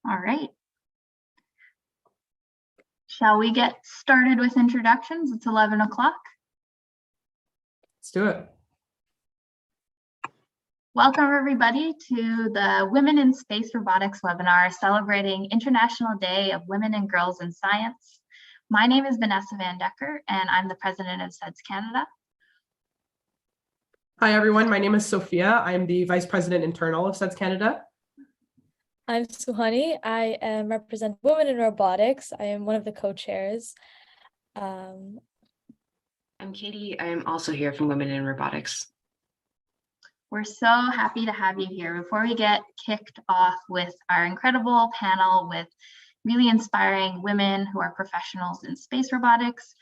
All right. Shall we get started with introductions? It's 11 o'clock. Let's do it. Welcome everybody to the Women in Space Robotics webinar celebrating International Day of Women and Girls in Science. My name is Vanessa Van Decker and I'm the president of SEDS-Canada. Hi everyone, my name is Sophia. I'm the Vice President Internal of SEDS-Canada. I'm Suhani. I am representing Women in Robotics. I am one of the co-chairs. I'm Katie. I'm also here from Women in Robotics. We're so happy to have you here. Before we get kicked off with our incredible panel with really inspiring women who are professionals in space robotics,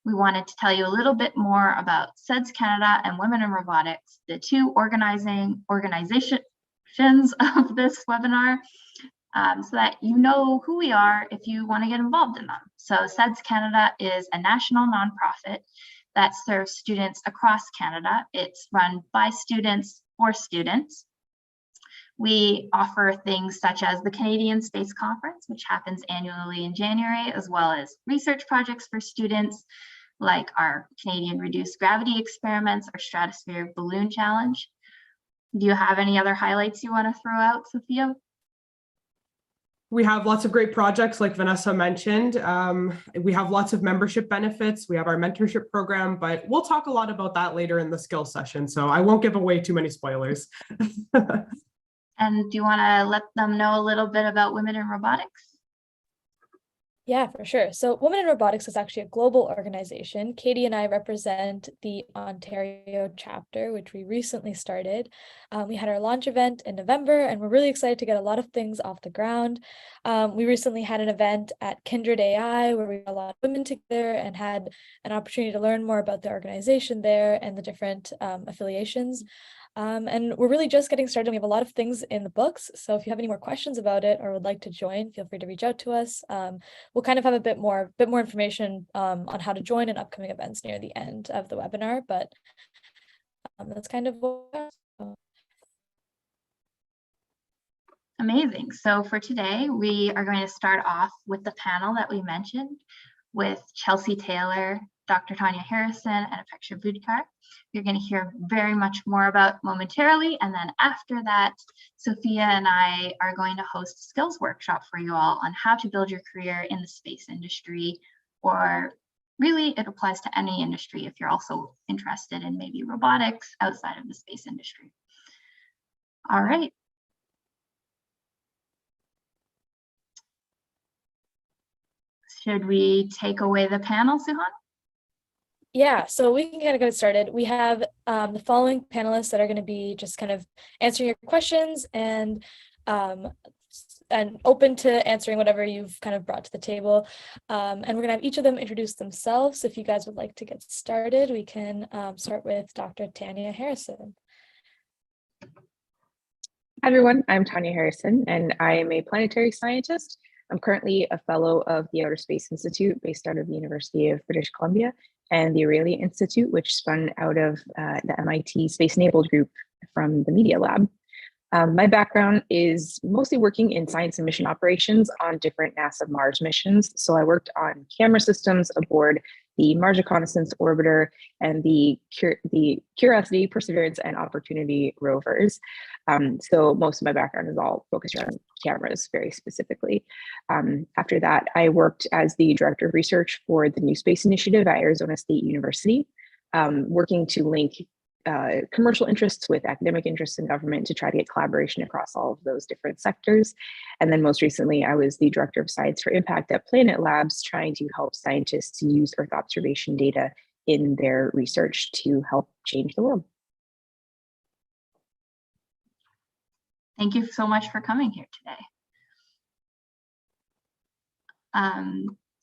we wanted to tell you a little bit more about SEDS-Canada and Women in Robotics, the two organizations of this webinar, so that you know who we are if you want to get involved in them. So SEDS-Canada is a national nonprofit that serves students across Canada. It's run by students for students. We offer things such as the Canadian Space Conference, which happens annually in January, as well as research projects for students like our Canadian Reduced Gravity Experiments, our Stratospheric Balloon Challenge. Do you have any other highlights you want to throw out, Sophia? We have lots of great projects like Vanessa mentioned. We have lots of membership benefits. We have our mentorship program, but we'll talk a lot about that later in the skills session. So I won't give away too many spoilers. And do you want to let them know a little bit about Women in Robotics? Yeah, for sure. So Women in Robotics is actually a global organization. Katie and I represent the Ontario chapter, which we recently started. We had our launch event in November, and we're really excited to get a lot of things off the ground. We recently had an event at Kindred AI where we got a lot of women together and had an opportunity to learn more about the organization there and the different affiliations. And we're really just getting started. We have a lot of things in the books. So if you have any more questions about it or would like to join, feel free to reach out to us. We'll kind of have a bit more information on how to join and upcoming events near the end of the webinar, but that's kind of what. Amazing. So for today, we are going to start off with the panel that we mentioned with Chelsea Taylor, Dr. Tanya Harrison, and Apaksha Budkar. You're going to hear very much more about momentarily. And then after that, Sophia and I are going to host a skills workshop for you all on how to build your career in the space industry, or really it applies to any industry if you're also interested in maybe robotics outside of the space industry. All right. Should we take away the panel, Suhan? Yeah, so we can kind of get started. We have the following panelists that are going to be just kind of answering your questions and open to answering whatever you've kind of brought to the table. And we're going to have each of them introduce themselves. So if you guys would like to get started, we can start with Dr. Tanya Harrison. Hi everyone, I'm Tanya Harrison and I am a planetary scientist. I'm currently a fellow of the Outer Space Institute based out of the University of British Columbia and the Aurelia Institute, which spun out of the MIT Space Enabled Group from the Media Lab. My background is mostly working in science and mission operations on different NASA Mars missions. So I worked on camera systems aboard the Mars Reconnaissance Orbiter and the Curiosity, Perseverance, and Opportunity rovers. So most of my background is all focused around cameras very specifically. After that, I worked as the Director of Research for the New Space Initiative at Arizona State University, working to link commercial interests with academic interests in government to try to get collaboration across all of those different sectors. And then most recently, I was the Director of Science for Impact at Planet Labs, trying to help scientists use Earth observation data in their research to help change the world. Thank you so much for coming here today.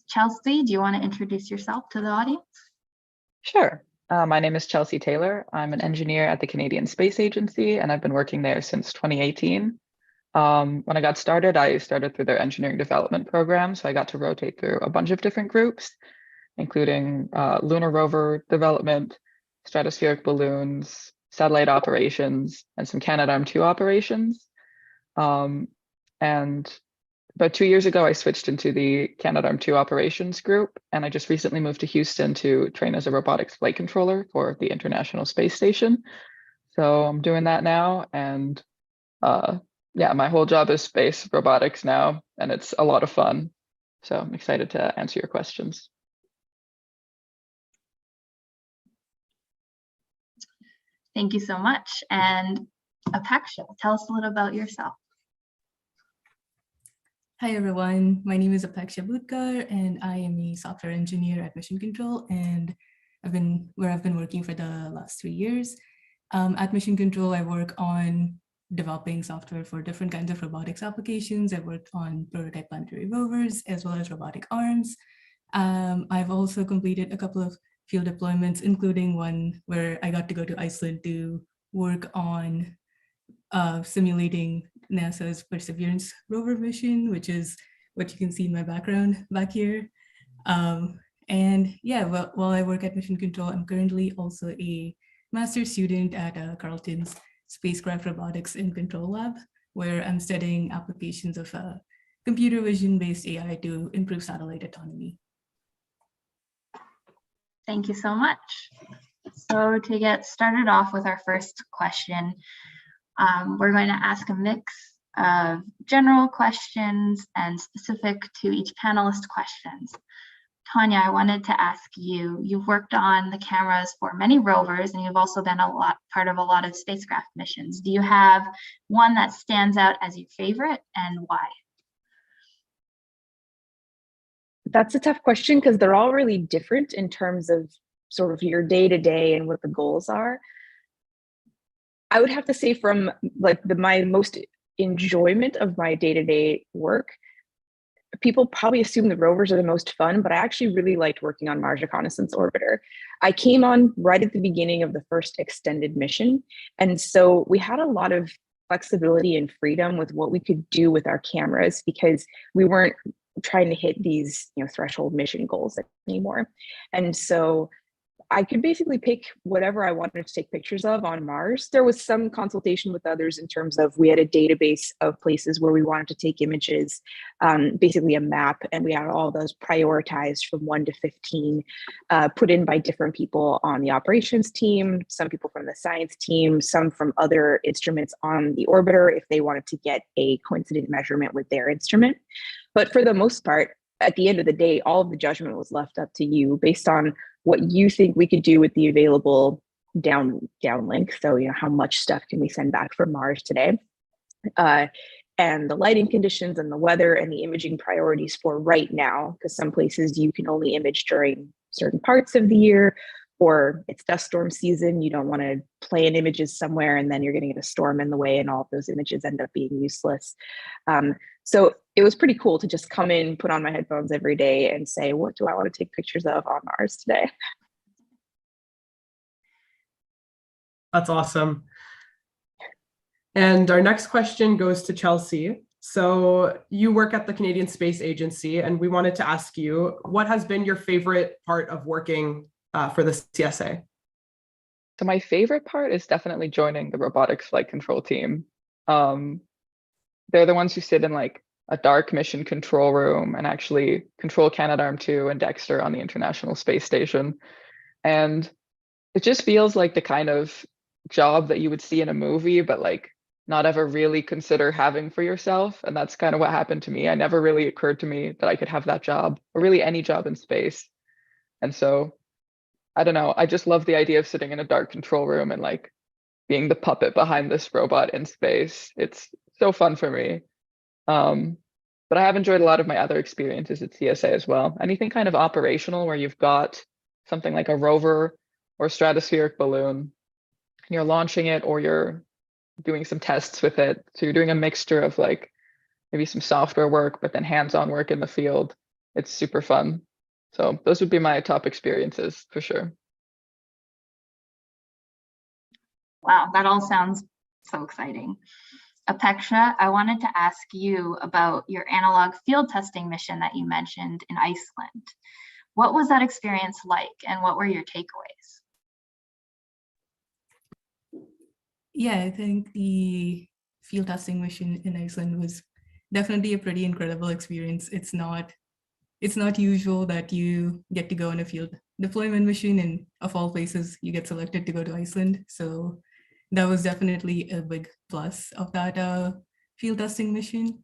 Chelsea, do you want to introduce yourself to the audience? Sure. My name is Chelsea Taylor. I'm an engineer at the Canadian Space Agency, and I've been working there since 2018. When I got started, I started through their engineering development program, so I got to rotate through a bunch of different groups, including lunar rover development, stratospheric balloons, satellite operations, and some Canadarm2 operations. And about 2 years ago, I switched into the Canadarm2 operations group, and I just recently moved to Houston to train as a robotics flight controller for the International Space Station. So I'm doing that now, and yeah, my whole job is space robotics now, and it's a lot of fun. So I'm excited to answer your questions. Thank you so much. And Apaksha, tell us a little about yourself. Hi everyone, my name is Apaksha Budkar and I am a software engineer at Mission Control, and I've been working for the last 3 years. At Mission Control, I work on developing software for different kinds of robotics applications. I've worked on prototype planetary rovers as well as robotic arms. I've also completed a couple of field deployments, including one where I got to go to Iceland to work on simulating NASA's Perseverance rover mission, which is what you can see in my background back here. And yeah, while I work at Mission Control, I'm currently also a master's student at Carleton's Spacecraft Robotics and Control Lab, where I'm studying applications of computer vision-based AI to improve satellite autonomy. Thank you so much. So to get started off with our first question, we're going to ask a mix of general questions and specific to each panelist questions. Tanya, I wanted to ask you, you've worked on the cameras for many rovers and you've also been part of a lot of spacecraft missions. Do you have one that stands out as your favorite and why? That's a tough question because they're all really different in terms of sort of your day-to-day and what the goals are. I would have to say from like my most enjoyment of my day-to-day work, people probably assume the rovers are the most fun, but I actually really liked working on Mars Reconnaissance Orbiter. I came on right at the beginning of the first extended mission. And so we had a lot of flexibility and freedom with what we could do with our cameras because we weren't trying to hit these, threshold mission goals anymore. And so I could basically pick whatever I wanted to take pictures of on Mars. There was some consultation with others in terms of we had a database of places where we wanted to take images, basically a map, and we had all those prioritized from 1 to 15, put in by different people on the operations team, some people from the science team, some from other instruments on the orbiter if they wanted to get a coincident measurement with their instrument. But for the most part, at the end of the day, all of the judgment was left up to you based on what you think we could do with the available downlink. So, how much stuff can we send back from Mars today? And the lighting conditions and the weather and the imaging priorities for right now, because some places you can only image during certain parts of the year, or it's dust storm season, you don't want to plan images somewhere and then you're going to get a storm in the way and all of those images end up being useless. So it was pretty cool to just come in, put on my headphones every day and say, what do I want to take pictures of on Mars today? That's awesome. And our next question goes to Chelsea. So you work at the Canadian Space Agency, and we wanted to ask you, what has been your favorite part of working for the CSA? So my favorite part is definitely joining the robotics flight control team. They're the ones who sit in like a dark mission control room and actually control Canadarm2 and Dexter on the International Space Station. And it just feels like the kind of job that you would see in a movie, but like not ever really consider having for yourself. And that's kind of what happened to me. It never really occurred to me that I could have that job or really any job in space. And so, I don't know, I just love the idea of sitting in a dark control room and like being the puppet behind this robot in space. It's so fun for me. But I have enjoyed a lot of my other experiences at CSA as well. Anything kind of operational where you've got something like a rover or stratospheric balloon, and you're launching it or you're doing some tests with it. So you're doing a mixture of like maybe some software work, but then hands-on work in the field. It's super fun. So those would be my top experiences for sure. Wow, that all sounds so exciting. Apaksha, I wanted to ask you about your analog field testing mission that you mentioned in Iceland. What was that experience like and what were your takeaways? Yeah, I think the field testing mission in Iceland was definitely a pretty incredible experience. It's not usual that you get to go on a field deployment mission, and of all places, you get selected to go to Iceland. So that was definitely a big plus of that field testing mission.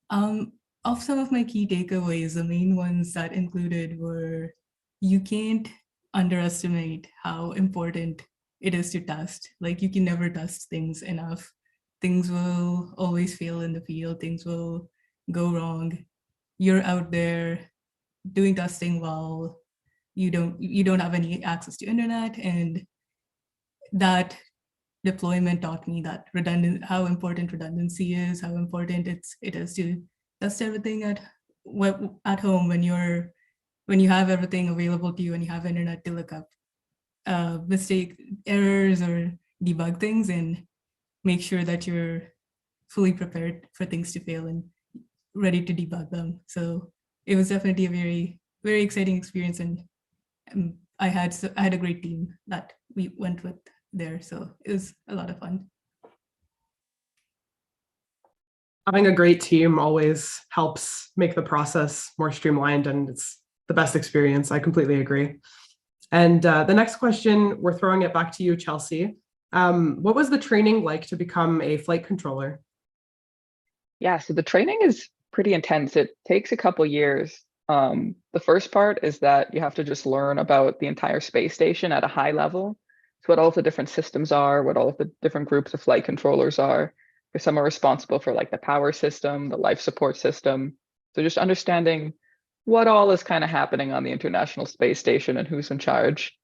Of some of my key takeaways, the main ones that included were, you can't underestimate how important it is to test. Like, you can never test things enough. Things will always fail in the field. Things will go wrong. You're out there doing testing while you don't have any access to internet, and that deployment taught me that how important redundancy is, how important it is to test everything at home when you have everything available to you and you have internet to look up errors or debug things, and make sure that you're fully prepared for things to fail and ready to debug them. So it was definitely a very, very exciting experience, and I had a great team that we went with there, so it was a lot of fun. Having a great team always helps make the process more streamlined, and it's the best experience. I completely agree. And the next question, we're throwing it back to you, Chelsea. What was the training like to become a flight controller? Yeah, so the training is pretty intense. It takes a couple years. The first part is that you have to just learn about the entire space station at a high level. So what all of the different systems are, what all of the different groups of flight controllers are. Because some are responsible for like the power system, the life support system. So just understanding what all is kind of happening on the International Space Station and who's in charge.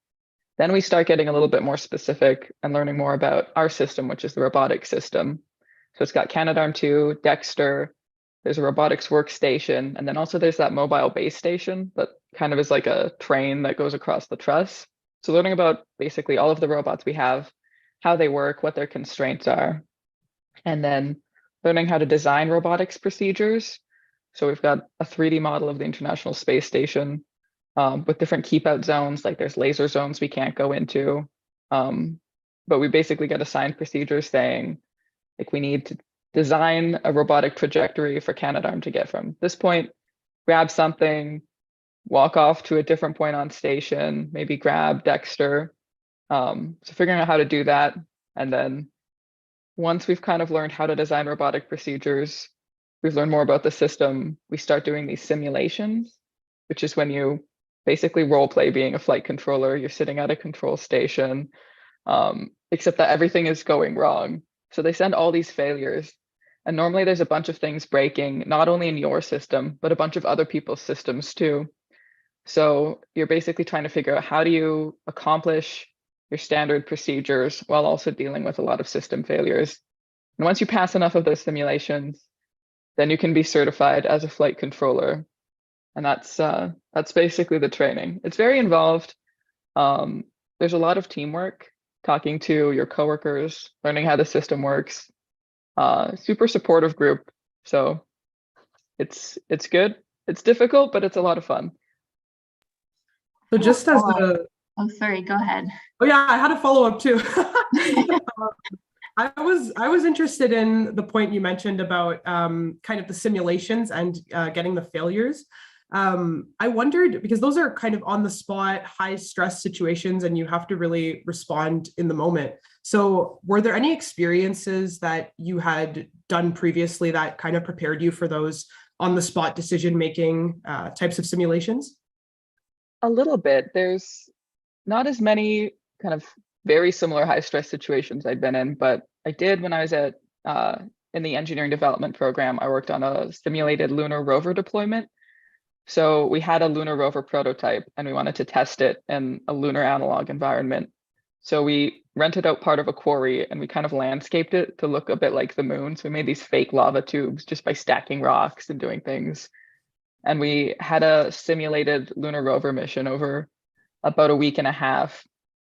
Then we start getting a little bit more specific and learning more about our system, which is the robotics system. So it's got Canadarm2, Dexter, there's a robotics workstation, and then also there's that mobile base station that kind of is like a train that goes across the truss. So learning about basically all of the robots we have, how they work, what their constraints are, and then learning how to design robotics procedures. So we've got a 3D model of the International Space Station with different keep out zones, like there's laser zones we can't go into. But we basically get assigned procedures saying, like, we need to design a robotic trajectory for Canadarm to get from this point, grab something, walk off to a different point on station, maybe grab Dexter. So figuring out how to do that. And then once we've kind of learned how to design robotic procedures, we've learned more about the system, we start doing these simulations, which is when you basically role play being a flight controller. You're sitting at a control station, except that everything is going wrong. So they send all these failures. And normally there's a bunch of things breaking, not only in your system, but a bunch of other people's systems too. So you're basically trying to figure out, how do you accomplish your standard procedures while also dealing with a lot of system failures. And once you pass enough of those simulations, then you can be certified as a flight controller. And that's basically the training. It's very involved. There's a lot of teamwork, talking to your coworkers, learning how the system works. Super supportive group. So it's good. It's difficult, but it's a lot of fun. So just as a... Oh, sorry, go ahead. Oh yeah, I had a follow-up too. I was interested in the point you mentioned about kind of the simulations and getting the failures. I wondered, because those are kind of on the spot, high stress situations, and you have to really respond in the moment. So were there any experiences that you had done previously that kind of prepared you for those on the spot decision-making types of simulations? A little bit. There's not as many kind of very similar high stress situations I'd been in, but I did when I was at in the engineering development program. I worked on a simulated lunar rover deployment. So we had a lunar rover prototype and we wanted to test it in a lunar analog environment. So we rented out part of a quarry and we kind of landscaped it to look a bit like the moon. So we made these fake lava tubes just by stacking rocks and doing things. And we had a simulated lunar rover mission over about a week and a half.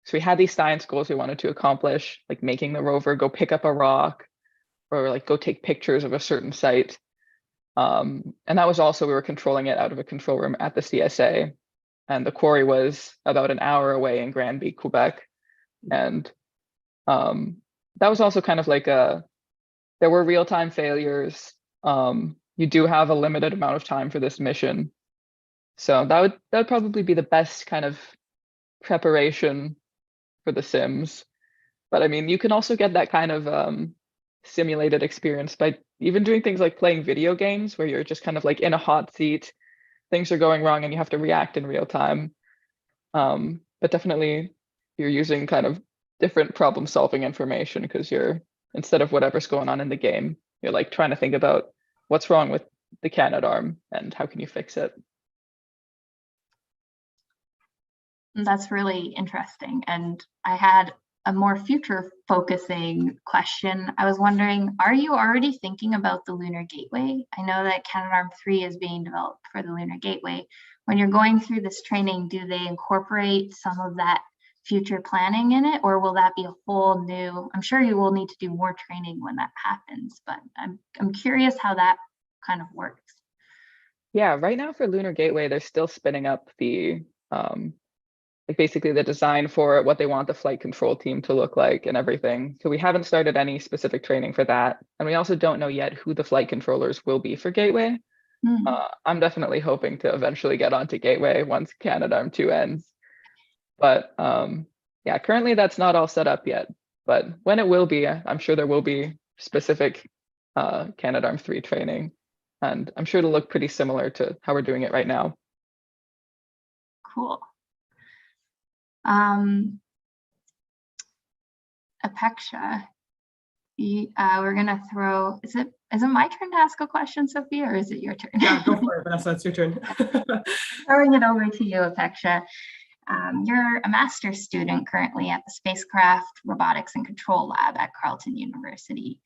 So we had these science goals we wanted to accomplish, like making the rover go pick up a rock or like go take pictures of a certain site. And that was also, we were controlling it out of a control room at the CSA. And the quarry was about an hour away in Granby, Quebec. And that was also kind of like there were real-time failures, you do have a limited amount of time for this mission. So that would probably be the best kind of preparation for the sims. But I mean, you can also get that kind of simulated experience by even doing things like playing video games where you're just kind of like in a hot seat, things are going wrong and you have to react in real time. But definitely you're using kind of different problem solving information because you're, instead of whatever's going on in the game, you're like trying to think about what's wrong with the Canadarm and how can you fix it. That's really interesting. And I had a more future focusing question. I was wondering, are you already thinking about the Lunar Gateway? I know that Canadarm3 is being developed for the Lunar Gateway. When you're going through this training, do they incorporate some of that future planning in it, or will that be a whole new, I'm sure you will need to do more training when that happens, but I'm curious how that kind of works. Yeah, right now for Lunar Gateway, they're still spinning up the like basically the design for it, what they want the flight control team to look like and everything. So we haven't started any specific training for that. And we also don't know yet who the flight controllers will be for Gateway. I'm definitely hoping to eventually get onto Gateway once Canadarm2 ends. But yeah, currently that's not all set up yet. But when it will be, I'm sure there will be specific Canadarm3 training. And I'm sure it'll look pretty similar to how we're doing it right now. Cool. Apaksha, we're gonna throw, is it my turn to ask a question, Sophia, or is it your turn? Yeah, go for it, Vanessa, it's your turn. Throwing it over to you, Apaksha. You're a master's student currently at the Spacecraft Robotics and Control Lab at Carleton University.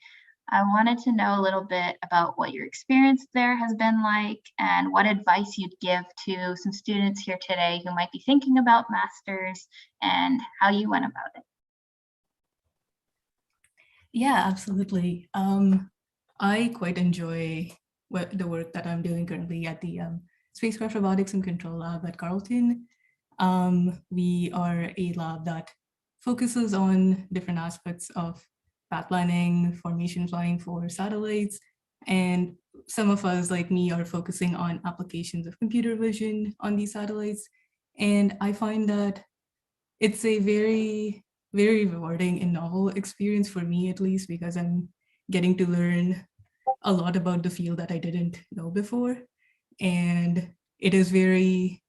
I wanted to know a little bit about what your experience there has been like and what advice you'd give to some students here today who might be thinking about masters and how you went about it. Yeah, absolutely. I quite enjoy the work that I'm doing currently at the Spacecraft Robotics and Control Lab at Carleton. We are a lab that focuses on different aspects of path planning, formation flying for satellites, and some of us, like me, are focusing on applications of computer vision on these satellites. And I find that it's a very, very rewarding and novel experience for me, at least, because I'm getting to learn a lot about the field that I didn't know before. And it is very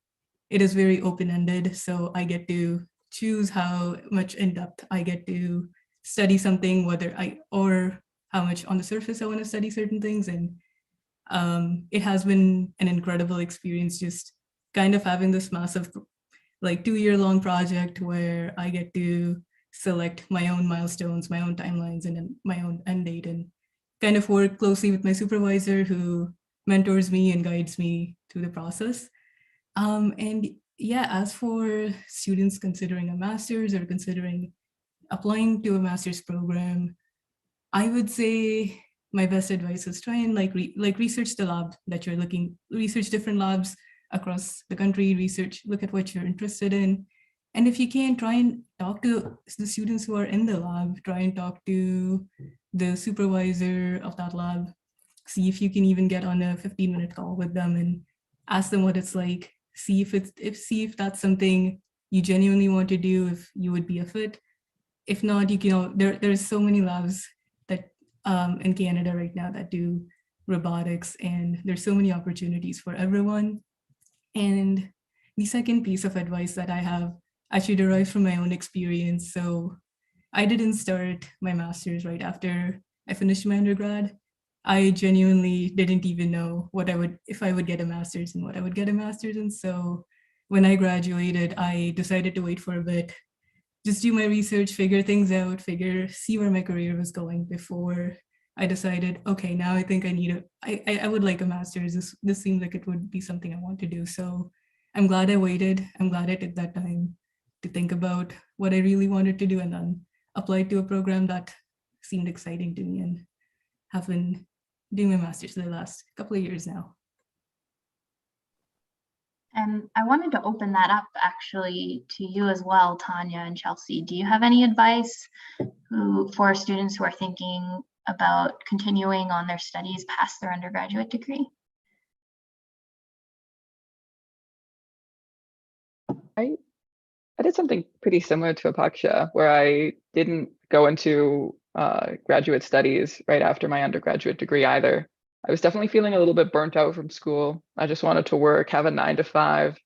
open-ended, so I get to choose how much in depth I get to study something, or how much on the surface I want to study certain things. And it has been an incredible experience just kind of having this massive, like 2-year-long project where I get to select my own milestones, my own timelines, and then my own end date, and kind of work closely with my supervisor who mentors me and guides me through the process. And yeah, as for students considering a master's or considering applying to a master's program, I would say my best advice is try and research the lab that you're research different labs across the country, look at what you're interested in. And if you can, try and talk to the students who are in the lab, try and talk to the supervisor of that lab, see if you can even get on a 15-minute call with them and ask them what it's like, see if that's something you genuinely want to do, if you would be a fit. If not, there's so many labs that in Canada right now that do robotics, and there's so many opportunities for everyone. And the second piece of advice that I have actually derives from my own experience. So I didn't start my master's right after I finished my undergrad. I genuinely didn't even know if I would get a master's and what I would get a master's in. So when I graduated, I decided to wait for a bit, just do my research, figure things out, see where my career was going before I decided, okay, now I think I would like a master's. This seems like it would be something I want to do. So I'm glad I waited. I'm glad I took that time to think about what I really wanted to do and then applied to a program that seemed exciting to me, and have been doing my master's for the last couple of years now. And I wanted to open that up actually to you as well, Tanya and Chelsea. Do you have any advice for students who are thinking about continuing on their studies past their undergraduate degree? I did something pretty similar to Apaksha, where I didn't go into graduate studies right after my undergraduate degree either. I was definitely feeling a little bit burnt out from school. I just wanted to work, have a 9 to 5,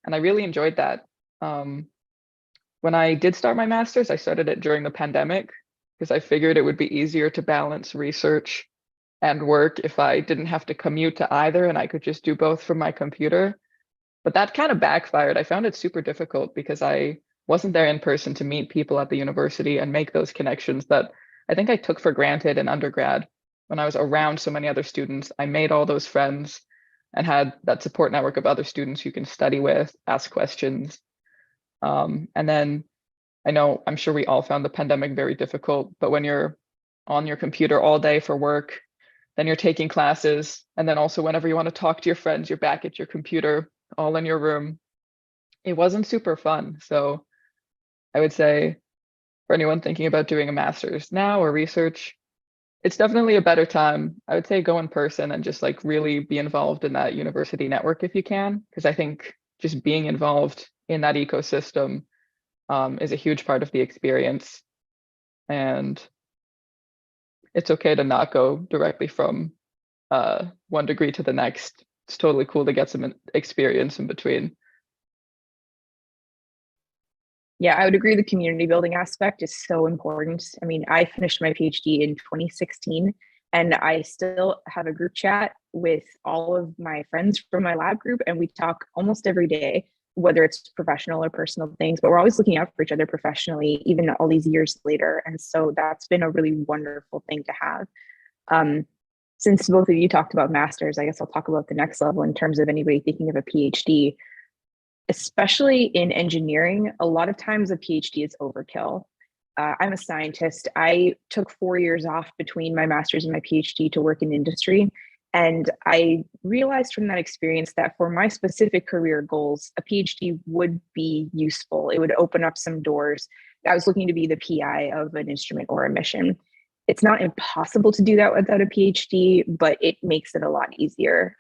and I really enjoyed that. When I did start my master's, I started it during the pandemic because I figured it would be easier to balance research and work if I didn't have to commute to either and I could just do both from my computer. But that kind of backfired. I found it super difficult because I wasn't there in person to meet people at the university and make those connections that I think I took for granted in undergrad. When I was around so many other students, I made all those friends and had that support network of other students you can study with, ask questions. And then I'm sure we all found the pandemic very difficult, but when you're on your computer all day for work, then you're taking classes, and then also whenever you want to talk to your friends, you're back at your computer, all in your room. It wasn't super fun. So I would say for anyone thinking about doing a master's now or research, it's definitely a better time. I would say go in person and just like really be involved in that university network if you can, because I think just being involved in that ecosystem is a huge part of the experience. And it's okay to not go directly from one degree to the next. It's totally cool to get some experience in between. Yeah, I would agree the community building aspect is so important. I mean, I finished my PhD in 2016, and I still have a group chat with all of my friends from my lab group, and we talk almost every day, whether it's professional or personal things, but we're always looking out for each other professionally, even all these years later. And so that's been a really wonderful thing to have. Since both of you talked about masters, I guess I'll talk about the next level in terms of anybody thinking of a PhD. Especially in engineering, a lot of times a PhD is overkill. I'm a scientist. I took 4 years off between my master's and my PhD to work in industry. And I realized from that experience that for my specific career goals, a PhD would be useful. It would open up some doors. I was looking to be the PI of an instrument or a mission. It's not impossible to do that without a PhD, but it makes it a lot easier.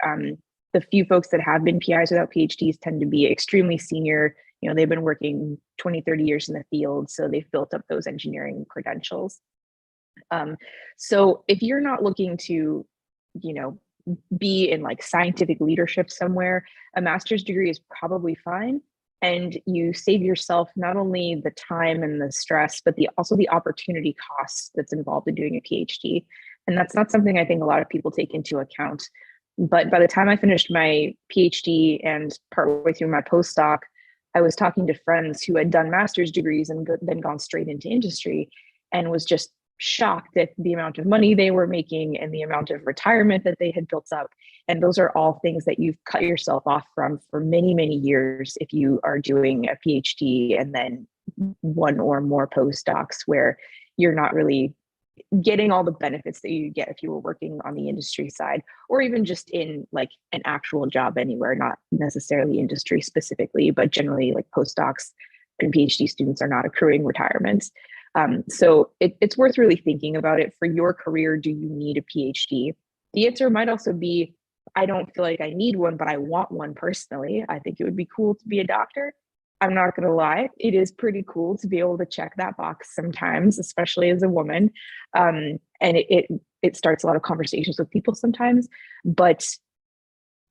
The few folks that have been PIs without PhDs tend to be extremely senior. You know, they've been working 20, 30 years in the field, so they've built up those engineering credentials. So if you're not looking to, be in like scientific leadership somewhere, a master's degree is probably fine. And you save yourself not only the time and the stress, but also the opportunity costs that's involved in doing a PhD. And that's not something I think a lot of people take into account. But by the time I finished my PhD and partway through my postdoc, I was talking to friends who had done master's degrees and then gone straight into industry, and was just shocked at the amount of money they were making and the amount of retirement that they had built up. And those are all things that you've cut yourself off from for many, many years if you are doing a PhD and then one or more postdocs where you're not really getting all the benefits that you get if you were working on the industry side, or even just in like an actual job anywhere, not necessarily industry specifically, but generally like postdocs and PhD students are not accruing retirements. So it's worth really thinking about it. For your career, do you need a PhD? The answer might also be, I don't feel like I need one, but I want one personally. I think it would be cool to be a doctor. I'm not going to lie, it is pretty cool to be able to check that box sometimes, especially as a woman. And it starts a lot of conversations with people sometimes. But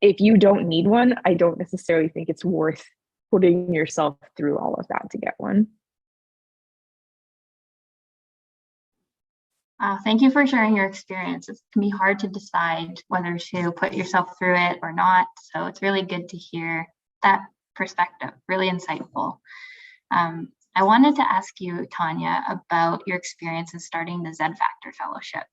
if you don't need one, I don't necessarily think it's worth putting yourself through all of that to get one. Thank you for sharing your experience. It can be hard to decide whether to put yourself through it or not. So it's really good to hear that perspective, really insightful. I wanted to ask you, Tanya, about your experience in starting the ZFactor Fellowship.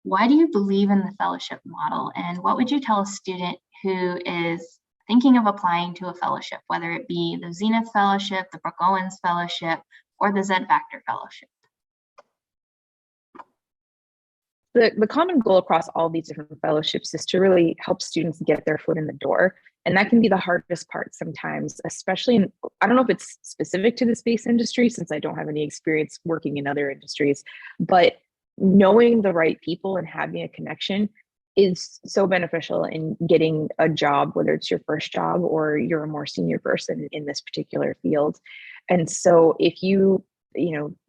Why do you believe in the fellowship model, and what would you tell a student who is thinking of applying to a fellowship, whether it be the Zenith Fellowship, the Brooke Owens Fellowship, or the ZFactor Fellowship? The common goal across all these different fellowships is to really help students get their foot in the door. And that can be the hardest part sometimes, especially in, I don't know if it's specific to the space industry since I don't have any experience working in other industries, but knowing the right people and having a connection is so beneficial in getting a job, whether it's your first job or you're a more senior person in this particular field. And so if you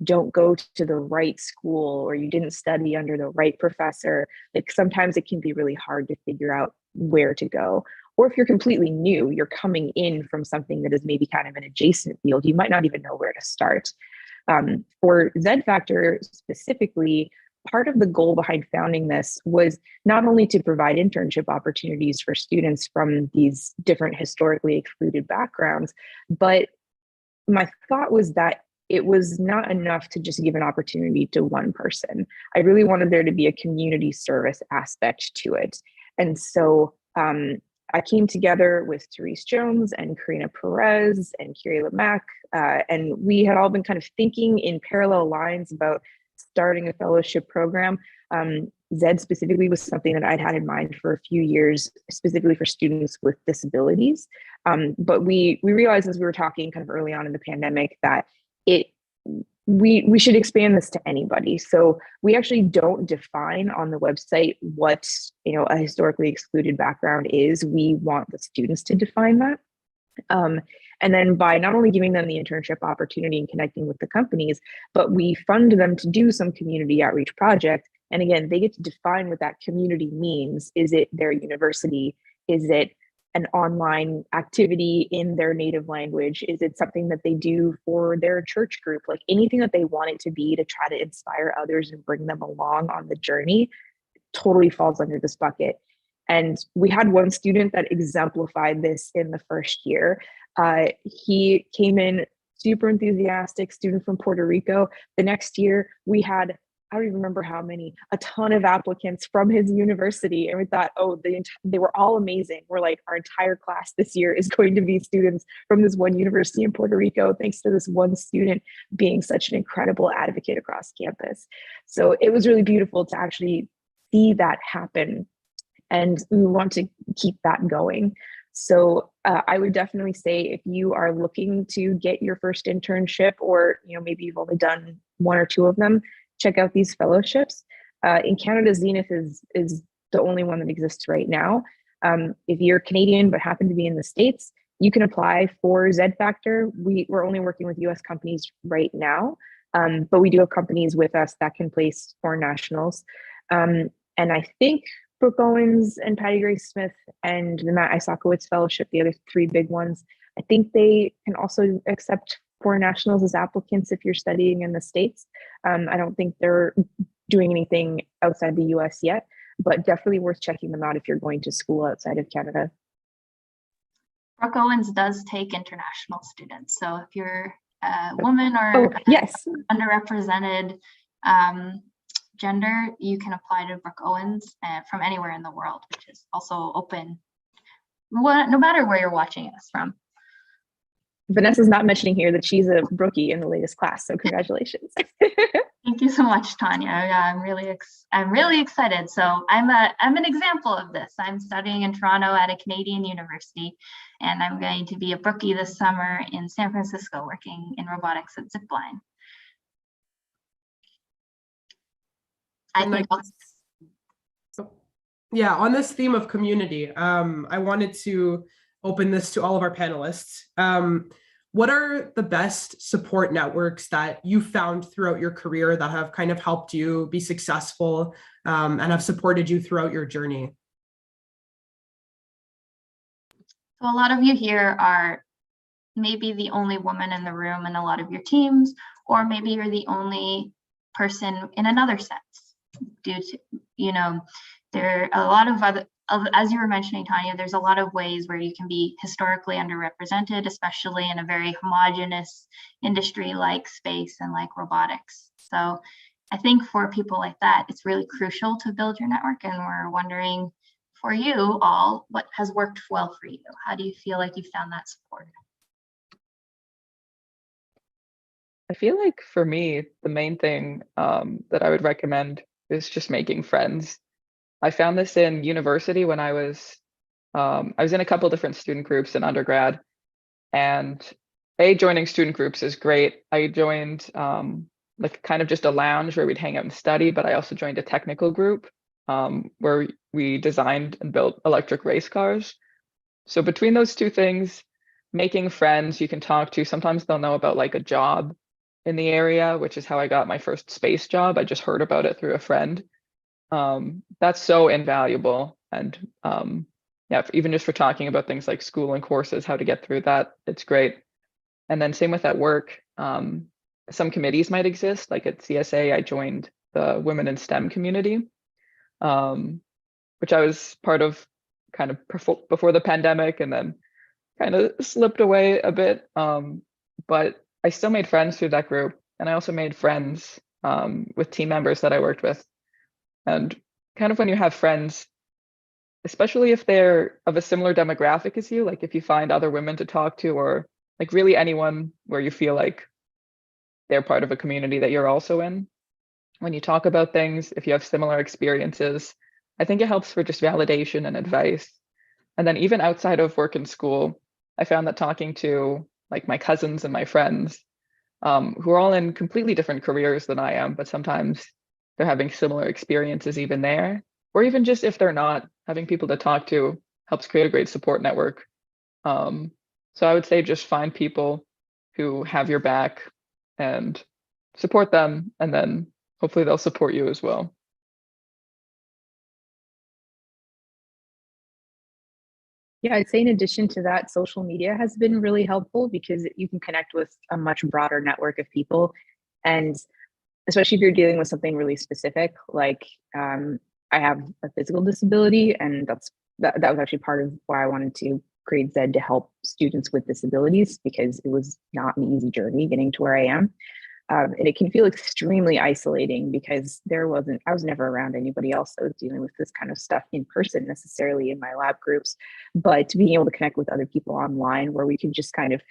don't go to the right school, or you didn't study under the right professor, like sometimes it can be really hard to figure out where to go. Or if you're completely new, you're coming in from something that is maybe kind of an adjacent field, you might not even know where to start. For ZFactor specifically, part of the goal behind founding this was not only to provide internship opportunities for students from these different historically excluded backgrounds, but my thought was that it was not enough to just give an opportunity to one person. I really wanted there to be a community service aspect to it. And so I came together with Therese Jones and Karina Perez and Kiri Lamac, and we had all been kind of thinking in parallel lines about starting a fellowship program. ZED specifically was something that I'd had in mind for a few years, specifically for students with disabilities. But we realized as we were talking kind of early on in the pandemic that we should expand this to anybody. So we actually don't define on the website what a historically excluded background is. We want the students to define that. And then by not only giving them the internship opportunity and connecting with the companies, but we fund them to do some community outreach project. And again, they get to define what that community means. Is it their university? Is it an online activity in their native language? Is it something that they do for their church group? Like anything that they want it to be to try to inspire others and bring them along on the journey totally falls under this bucket. And we had one student that exemplified this in the first year. He came in super enthusiastic, student from Puerto Rico. The next year we had, I don't even remember how many, a ton of applicants from his university. And we thought, oh, they were all amazing. We're like, our entire class this year is going to be students from this one university in Puerto Rico, thanks to this one student being such an incredible advocate across campus. So it was really beautiful to actually see that happen. And we want to keep that going. So I would definitely say if you are looking to get your first internship, or maybe you've only done one or two of them, check out these fellowships. In Canada, Zenith is the only one that exists right now. If you're Canadian but happen to be in the States, you can apply for ZFactor. We're only working with US companies right now, but we do have companies with us that can place foreign nationals. And I think Brooke Owens and Patty Grace Smith and the Matt Isakowitz Fellowship, the other three big ones, I think they can also accept foreign nationals as applicants if you're studying in the States. I don't think they're doing anything outside the US yet, but definitely worth checking them out if you're going to school outside of Canada. Brooke Owens does take international students. So if you're a woman or yes, underrepresented gender, you can apply to Brooke Owens from anywhere in the world, which is also open, no matter where you're watching us from. Vanessa's not mentioning here that she's a Brookie in the latest class, so congratulations. Thank you so much, Tanya. I'm really excited. So I'm an example of this. I'm studying in Toronto at a Canadian university, and I'm going to be a Brookie this summer in San Francisco, working in robotics at Zipline. Yeah, on this theme of community, I wanted to open this to all of our panelists. What are the best support networks that you found throughout your career that have kind of helped you be successful and have supported you throughout your journey? So a lot of you here are maybe the only woman in the room in a lot of your teams, or maybe you're the only person in another sense. Due to, there are a lot of other, as you were mentioning, Tanya, there's a lot of ways where you can be historically underrepresented, especially in a very homogenous industry like space and like robotics. So I think for people like that, it's really crucial to build your network. And we're wondering for you all, what has worked well for you? How do you feel like you found that support? I feel like for me, the main thing that I would recommend is just making friends. I found this in university when I was in a couple different student groups in undergrad, and joining student groups is great. I joined like kind of just a lounge where we'd hang out and study, but I also joined a technical group where we designed and built electric race cars. So between those two things, making friends you can talk to, sometimes they'll know about like a job in the area, which is how I got my first space job. I just heard about it through a friend. That's so invaluable. And yeah, even just for talking about things like school and courses, how to get through that, it's great. And then same with at work. Some committees might exist, like at CSA, I joined the Women in STEM community, which I was part of kind of before the pandemic and then kind of slipped away a bit. But I still made friends through that group. And I also made friends with team members that I worked with. And kind of when you have friends, especially if they're of a similar demographic as you, like if you find other women to talk to, or like really anyone where you feel like they're part of a community that you're also in, when you talk about things, if you have similar experiences, I think it helps for just validation and advice. And then even outside of work and school, I found that talking to like my cousins and my friends, who are all in completely different careers than I am, but sometimes they're having similar experiences even there, or even just if they're not, having people to talk to helps create a great support network. So I would say just find people who have your back and support them, and then hopefully they'll support you as well. Yeah, I'd say in addition to that, social media has been really helpful because you can connect with a much broader network of people. And especially if you're dealing with something really specific, like I have a physical disability, and that was actually part of why I wanted to create Zed, to help students with disabilities, because it was not an easy journey getting to where I am. And it can feel extremely isolating because I was never around anybody else that was dealing with this kind of stuff in person necessarily in my lab groups, but being able to connect with other people online where we can just kind of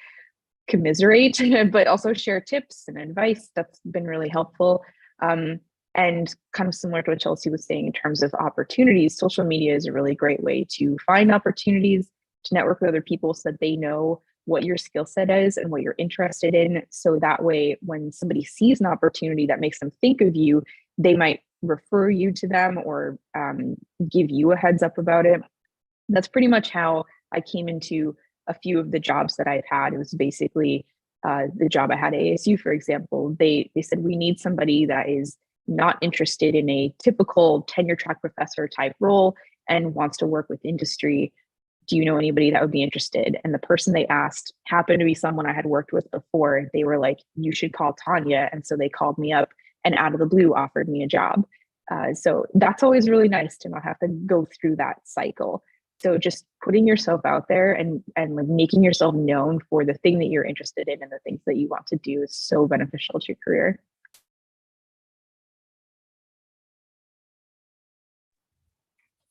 commiserate, but also share tips and advice, that's been really helpful. And kind of similar to what Chelsea was saying in terms of opportunities, social media is a really great way to find opportunities, to network with other people so that they know what your skill set is and what you're interested in. So that way, when somebody sees an opportunity that makes them think of you, they might refer you to them or give you a heads up about it. That's pretty much how I came into a few of the jobs that I've had. It was basically the job I had at ASU, for example. They said, we need somebody that is not interested in a typical tenure track professor type role and wants to work with industry. Do you know anybody that would be interested? And the person they asked happened to be someone I had worked with before. They were like, you should call Tanya. And so they called me up and out of the blue offered me a job. So that's always really nice to not have to go through that cycle. So just putting yourself out there and like making yourself known for the thing that you're interested in and the things that you want to do is so beneficial to your career.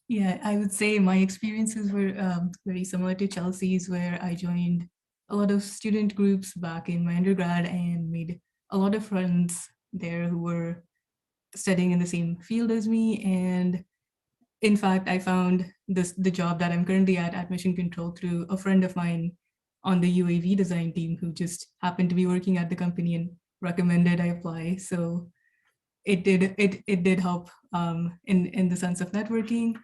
Yeah, I would say my experiences were very similar to Chelsea's, where I joined a lot of student groups back in my undergrad and made a lot of friends there who were studying in the same field as me. And in fact, I found the job that I'm currently at Mission Control through a friend of mine on the UAV design team who just happened to be working at the company and recommended I apply. So it did help in the sense of networking.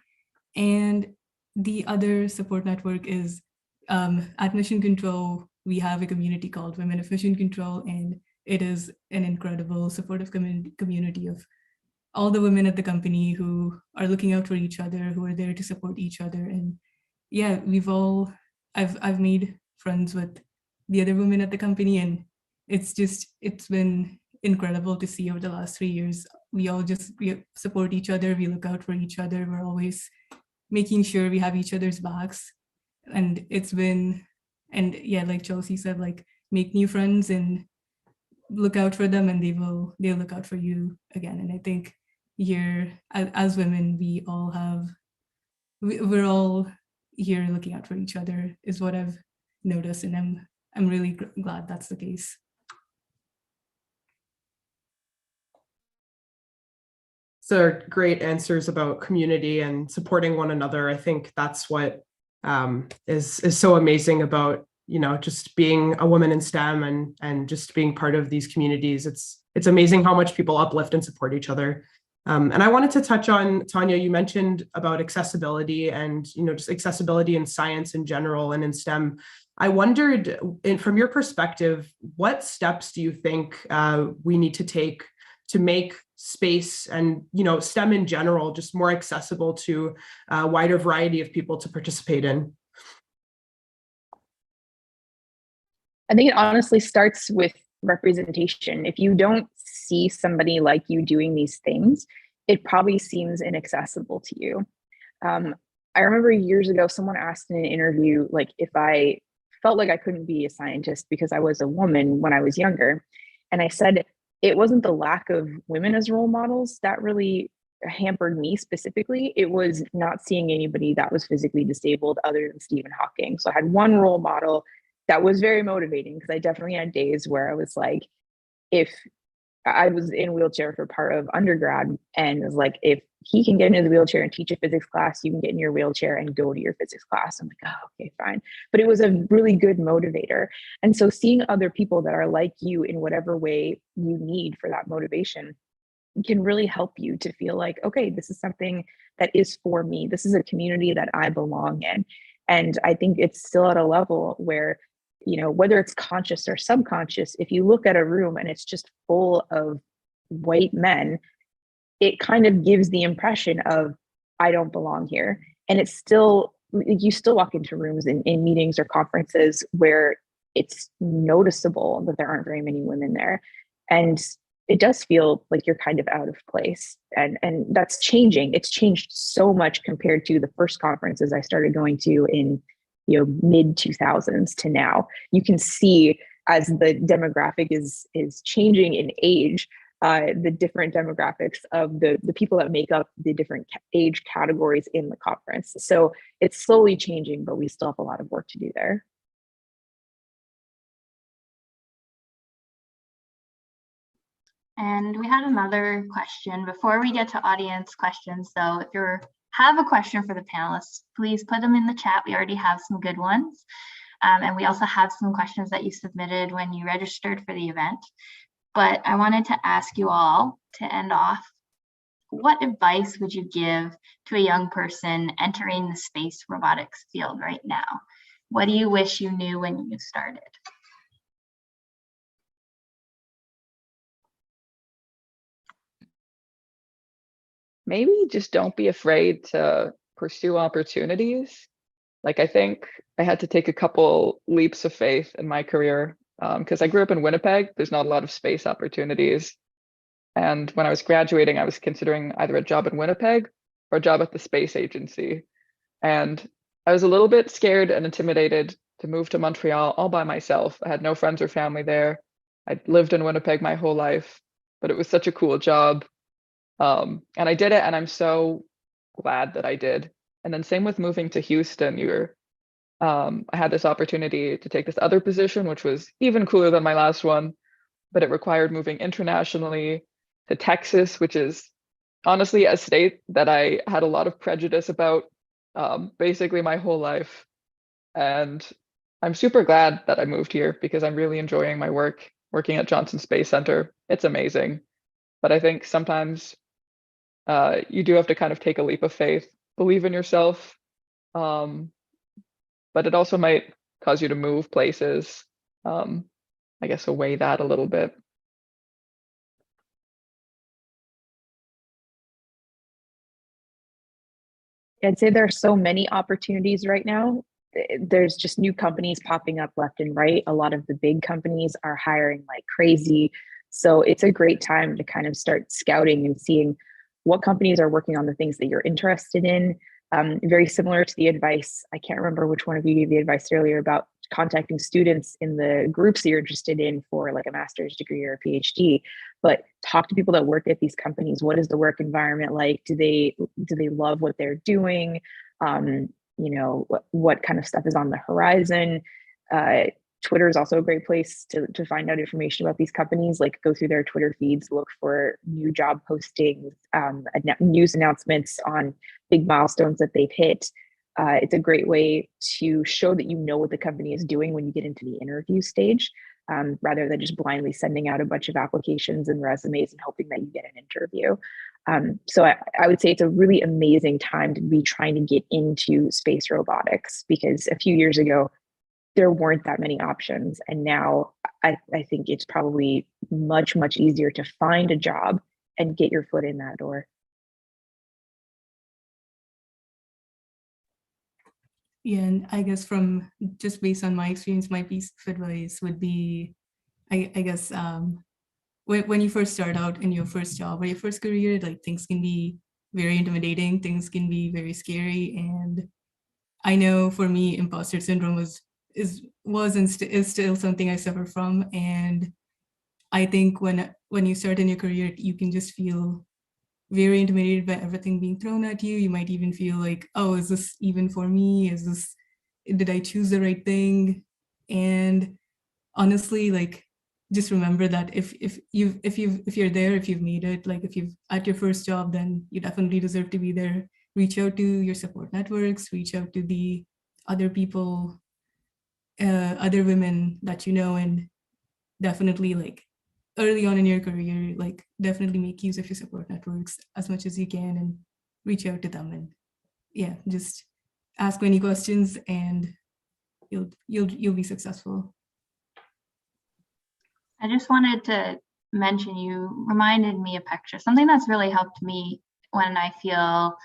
And the other support network is at Mission Control, we have a community called Women of Mission Control, and it is an incredible supportive community of all the women at the company who are looking out for each other, who are there to support each other. And yeah, I've made friends with the other women at the company, and it's been incredible to see over the last 3 years. We support each other, we look out for each other, we're always making sure we have each other's backs. And yeah, like Chelsea said, like make new friends and look out for them, and they'll look out for you again. And I think here as women, we're all here looking out for each other is what I've noticed, and I'm really glad that's the case. So great answers about community and supporting one another. I think that's what is so amazing about, just being a woman in STEM and just being part of these communities. It's it's amazing how much people uplift and support each other. And I wanted to touch on, Tanya, you mentioned about accessibility and, just accessibility in science in general and in STEM. I wondered, from your perspective, what steps do you think we need to take to make space and, STEM in general just more accessible to a wider variety of people to participate in? I think it honestly starts with representation. If you don't see somebody like you doing these things, it probably seems inaccessible to you. I remember years ago, someone asked in an interview, like, if I felt like I couldn't be a scientist because I was a woman when I was younger. And I said, it wasn't the lack of women as role models that really hampered me specifically. It was not seeing anybody that was physically disabled other than Stephen Hawking. So I had one role model that was very motivating, because I definitely had days where I was like, if I was in a wheelchair for part of undergrad, and it was like, if he can get into the wheelchair and teach a physics class, you can get in your wheelchair and go to your physics class. I'm like, oh, okay, fine. But it was a really good motivator. And so seeing other people that are like you in whatever way you need for that motivation can really help you to feel like, okay, this is something that is for me. This is a community that I belong in. And I think it's still at a level where, whether it's conscious or subconscious, if you look at a room and it's just full of white men, it kind of gives the impression of, I don't belong here. And it's still, you still walk into rooms in meetings or conferences where it's noticeable that there aren't very many women there. And it does feel like you're kind of out of place. And that's changing. It's changed so much compared to the first conferences I started going to in mid 2000s to now. You can see as the demographic is changing in age, the different demographics of the people that make up the different age categories in the conference. So it's slowly changing, but we still have a lot of work to do there. And we had another question before we get to audience questions. So if you have a question for the panelists, please put them in the chat. We already have some good ones. And we also have some questions that you submitted when you registered for the event. But I wanted to ask you all to end off, what advice would you give to a young person entering the space robotics field right now? What do you wish you knew when you started? Maybe just don't be afraid to pursue opportunities. Like, I think I had to take a couple leaps of faith in my career because I grew up in Winnipeg. There's not a lot of space opportunities. And when I was graduating, I was considering either a job in Winnipeg or a job at the space agency. And I was a little bit scared and intimidated to move to Montreal all by myself. I had no friends or family there. I'd lived in Winnipeg my whole life, but it was such a cool job. And I did it, and I'm so glad that I did. And then same with moving to Houston. I had this opportunity to take this other position, which was even cooler than my last one, but it required moving internationally to Texas, which is honestly a state that I had a lot of prejudice about basically my whole life. And I'm super glad that I moved here because I'm really enjoying my work, working at Johnson Space Center. It's amazing. But I think sometimes you do have to kind of take a leap of faith, believe in yourself, but it also might cause you to move places. I guess so weigh that a little bit. I'd say there are so many opportunities right now. There's just new companies popping up left and right. A lot of the big companies are hiring like crazy. So it's a great time to kind of start scouting and seeing what companies are working on the things that you're interested in. Very similar to the advice, I can't remember which one of you gave the advice earlier about contacting students in the groups that you're interested in for like a master's degree or a PhD, but talk to people that work at these companies. What is the work environment like? Do they love what they're doing? What kind of stuff is on the horizon? Twitter is also a great place to find out information about these companies, like go through their Twitter feeds, look for new job postings, news announcements on big milestones that they've hit. It's a great way to show that you know what the company is doing when you get into the interview stage. rather than just blindly sending out a bunch of applications and resumes and hoping that you get an interview. So I would say it's a really amazing time to be trying to get into space robotics, because a few years ago, there weren't that many options. And now I think it's probably much, much easier to find a job and get your foot in that door. Yeah, and I guess from just based on my experience, my piece of advice would be, I guess, when you first start out in your first job or your first career, like things can be very intimidating, things can be very scary. And I know for me, imposter syndrome was and is still something I suffer from. And I think when you start in your career, you can just feel very intimidated by everything being thrown at you. You might even feel like, oh, is this even for me? Did I choose the right thing? And honestly, like, just remember that if you're there, if you've made it, like if you've at your first job, then you definitely deserve to be there. Reach out to your support networks, reach out to the other people, other women that you know, and definitely, like, early on in your career, like, definitely make use of your support networks as much as you can and reach out to them. And yeah, just ask many questions and you'll be successful. I just wanted to mention, you reminded me, Apaksha, something that's really helped me when I feel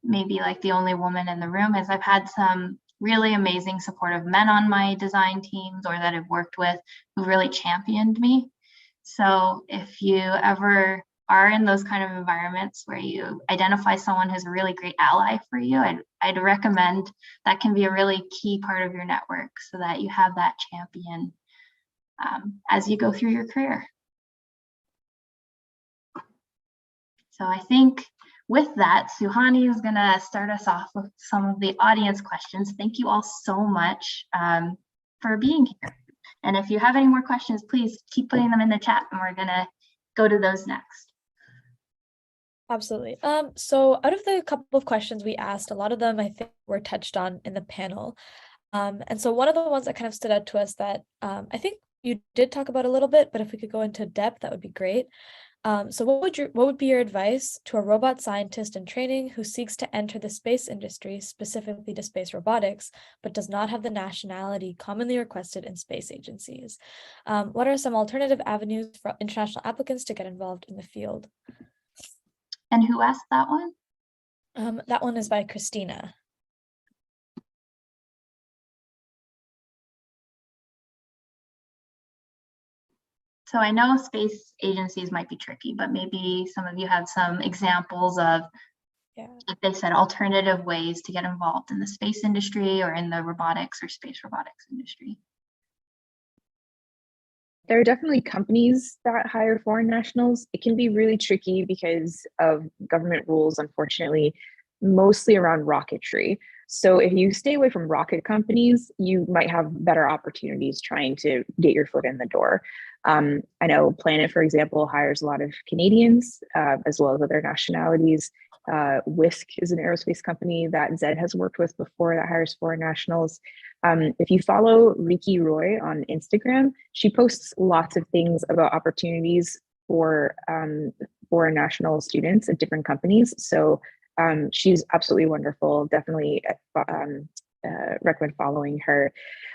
maybe like the only woman in the room is I've had some really amazing supportive men on my design teams or that I've worked with who really championed me. So if you ever are in those kind of environments where you identify someone who's a really great ally for you, I'd recommend that can be a really key part of your network so that you have that champion as you go through your career. So I think with that, Suhani is going to start us off with some of the audience questions. Thank you all so much for being here. And if you have any more questions, please keep putting them in the chat and we're going to go to those next. Absolutely. So out of the couple of questions we asked, a lot of them I think were touched on in the panel. And so one of the ones that kind of stood out to us that I think you did talk about a little bit, but if we could go into depth, that would be great. So what would be your advice to a robot scientist in training who seeks to enter the space industry, specifically to space robotics, but does not have the nationality commonly requested in space agencies? What are some alternative avenues for international applicants to get involved in the field? And who asked that one? That one is by Christina. So I know space agencies might be tricky, but maybe some of you have some examples of, like they said, alternative ways to get involved in the space industry or in the robotics or space robotics industry. There are definitely companies that hire foreign nationals. It can be really tricky because of government rules, unfortunately, mostly around rocketry. So if you stay away from rocket companies, you might have better opportunities trying to get your foot in the door. I know Planet, for example, hires a lot of Canadians as well as other nationalities. Whisk is an aerospace company that Zed has worked with before that hires foreign nationals. If you follow Riki Roy on Instagram, she posts lots of things about opportunities for foreign national students at different companies. So she's absolutely wonderful. Definitely recommend following her.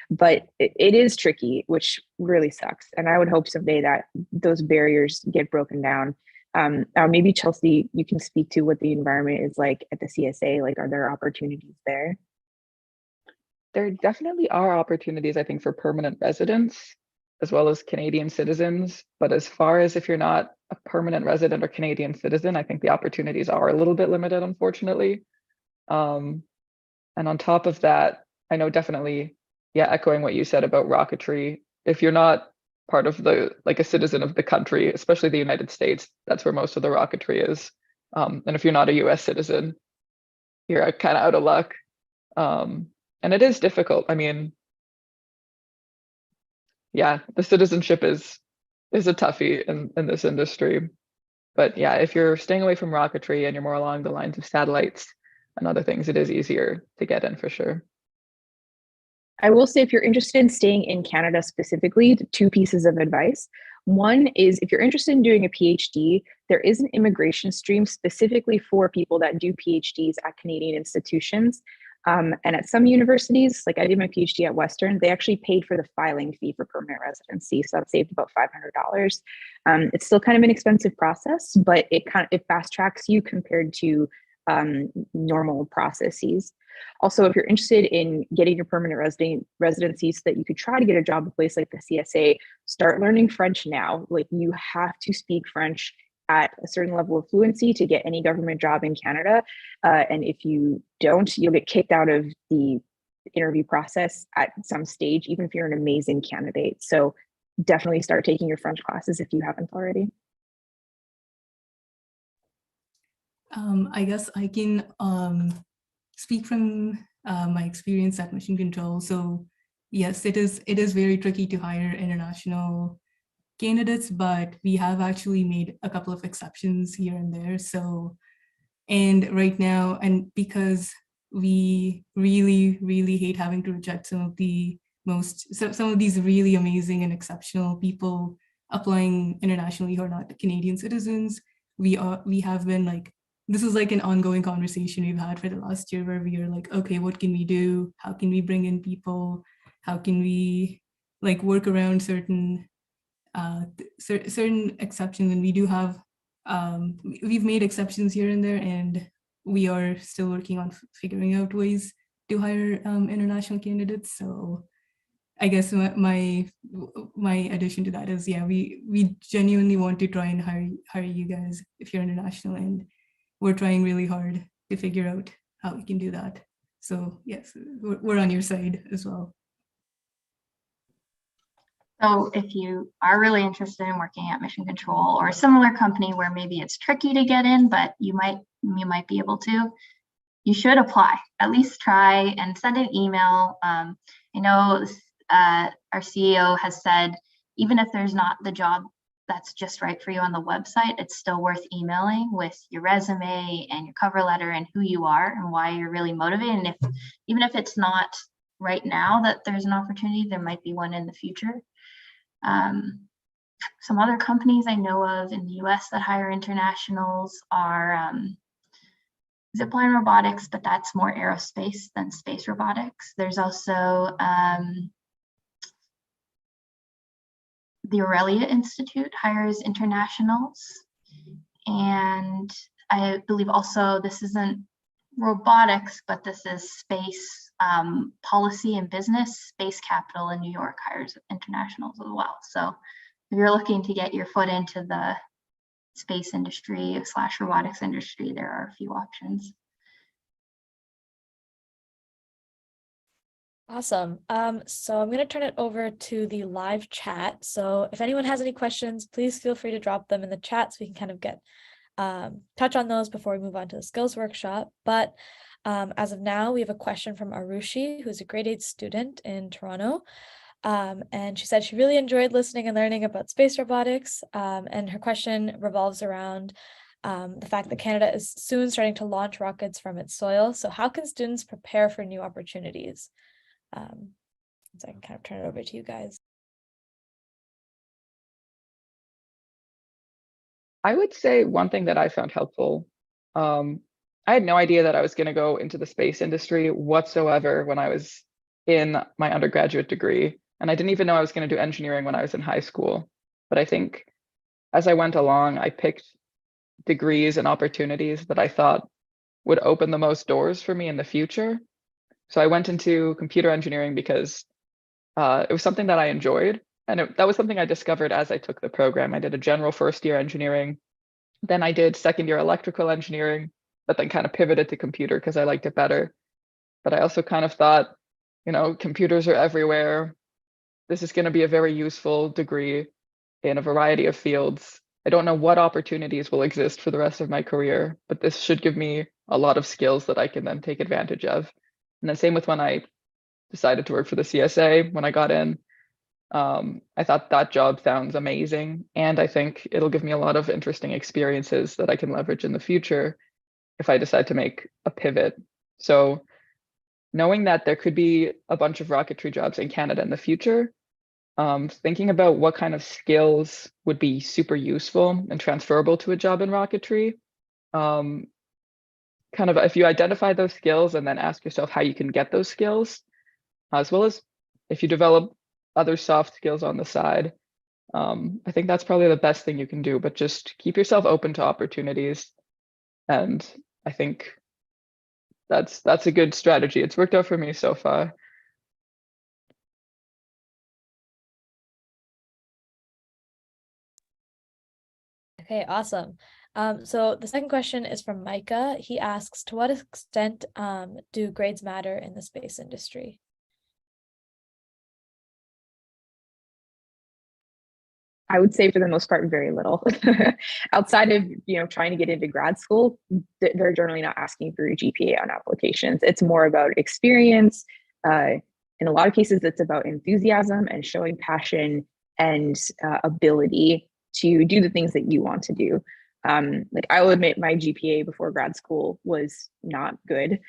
But it is tricky, which really sucks. And I would hope someday that those barriers get broken down. Maybe Chelsea, you can speak to what the environment is like at the CSA. Like, are there opportunities there? There definitely are opportunities, I think, for permanent residents as well as Canadian citizens. But as far as if you're not a permanent resident or Canadian citizen, I think the opportunities are a little bit limited, unfortunately. And on top of that, I know definitely, echoing what you said about rocketry, if you're not part of a citizen of the country, especially the United States, that's where most of the rocketry is. And if you're not a US citizen, you're kind of out of luck. And it is difficult. I mean, the citizenship is a toughie in this industry. But if you're staying away from rocketry and you're more along the lines of satellites and other things, it is easier to get in for sure. I will say if you're interested in staying in Canada specifically, 2 pieces of advice. One is if you're interested in doing a PhD, there is an immigration stream specifically for people that do PhDs at Canadian institutions. And at some universities, like I did my PhD at Western, they actually paid for the filing fee for permanent residency. So that saved about $500. It's still kind of an expensive process, but it fast tracks you compared to normal processes. Also, if you're interested in getting your permanent residency so that you could try to get a job at a place like the CSA, start learning French now. Like, you have to speak French at a certain level of fluency to get any government job in Canada. And if you don't, you'll get kicked out of the interview process at some stage, even if you're an amazing candidate. So definitely start taking your French classes if you haven't already. I guess I can speak from my experience at Mission Control. So yes, it is very tricky to hire international candidates, but we have actually made a couple of exceptions here and there. So, and right now, and because we really, really hate having to reject some of these really amazing and exceptional people applying internationally who are not Canadian citizens, we have been like, this is like an ongoing conversation we've had for the last year where we are like, okay, what can we do? How can we bring in people? How can we like work around certain exceptions? And we do have, we've made exceptions here and there, and we are still working on figuring out ways to hire international candidates. So I guess my addition to that is, yeah, we genuinely want to try and hire you guys if you're international, and we're trying really hard to figure out how we can do that. So yes, we're on your side as well. So if you are really interested in working at Mission Control or a similar company where maybe it's tricky to get in, but you might be able to, you should apply. At least try and send an email. I know our CEO has said, even if there's not the job that's just right for you on the website, it's still worth emailing with your resume and your cover letter and who you are and why you're really motivated. And even if it's not right now that there's an opportunity, there might be one in the future. Some other companies I know of in the US that hire internationals are Zipline Robotics, but that's more aerospace than space robotics. There's also the Aurelia Institute hires internationals. And I believe also this isn't robotics, but this is space policy and business. Space Capital in New York hires internationals as well. So if you're looking to get your foot into the space industry / robotics industry, there are a few options. Awesome. So I'm going to turn it over to the live chat. So if anyone has any questions, please feel free to drop them in the chat so we can kind of get touch on those before we move on to the skills workshop. But as of now, we have a question from Arushi, who's a grade 8 student in Toronto. And she said she really enjoyed listening and learning about space robotics. And her question revolves around the fact that Canada is soon starting to launch rockets from its soil. So how can students prepare for new opportunities? So I can kind of turn it over to you guys. I would say one thing that I found helpful, I had no idea that I was going to go into the space industry whatsoever when I was in my undergraduate degree. And I didn't even know I was going to do engineering when I was in high school. But I think as I went along, I picked degrees and opportunities that I thought would open the most doors for me in the future. So I went into computer engineering because it was something that I enjoyed. And that was something I discovered as I took the program. I did a general first year engineering. Then I did second year electrical engineering, but then kind of pivoted to computer because I liked it better. But I also kind of thought, you know, computers are everywhere. This is going to be a very useful degree in a variety of fields. I don't know what opportunities will exist for the rest of my career, but this should give me a lot of skills that I can then take advantage of. And then same with when I decided to work for the CSA, when I got in, I thought that job sounds amazing. And I think it'll give me a lot of interesting experiences that I can leverage in the future if I decide to make a pivot. So knowing that there could be a bunch of rocketry jobs in Canada in the future, thinking about what kind of skills would be super useful and transferable to a job in rocketry. Kind of if you identify those skills and then ask yourself how you can get those skills, as well as if you develop other soft skills on the side. I think that's probably the best thing you can do, but just keep yourself open to opportunities. And I think that's a good strategy. It's worked out for me so far. Okay, awesome. So the second question is from Micah. He asks, to what extent do grades matter in the space industry? I would say for the most part, very little. Outside of, trying to get into grad school, they're generally not asking for your GPA on applications. It's more about experience. In a lot of cases, it's about enthusiasm and showing passion and ability to do the things that you want to do. Like I will admit my GPA before grad school was not good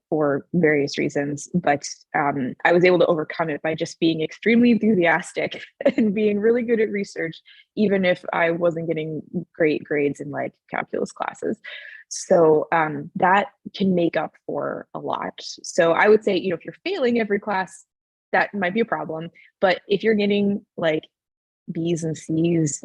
for various reasons, but I was able to overcome it by just being extremely enthusiastic and being really good at research, even if I wasn't getting great grades in like calculus classes. So that can make up for a lot. So I would say, if you're failing every class, that might be a problem. But if you're getting like B's and C's,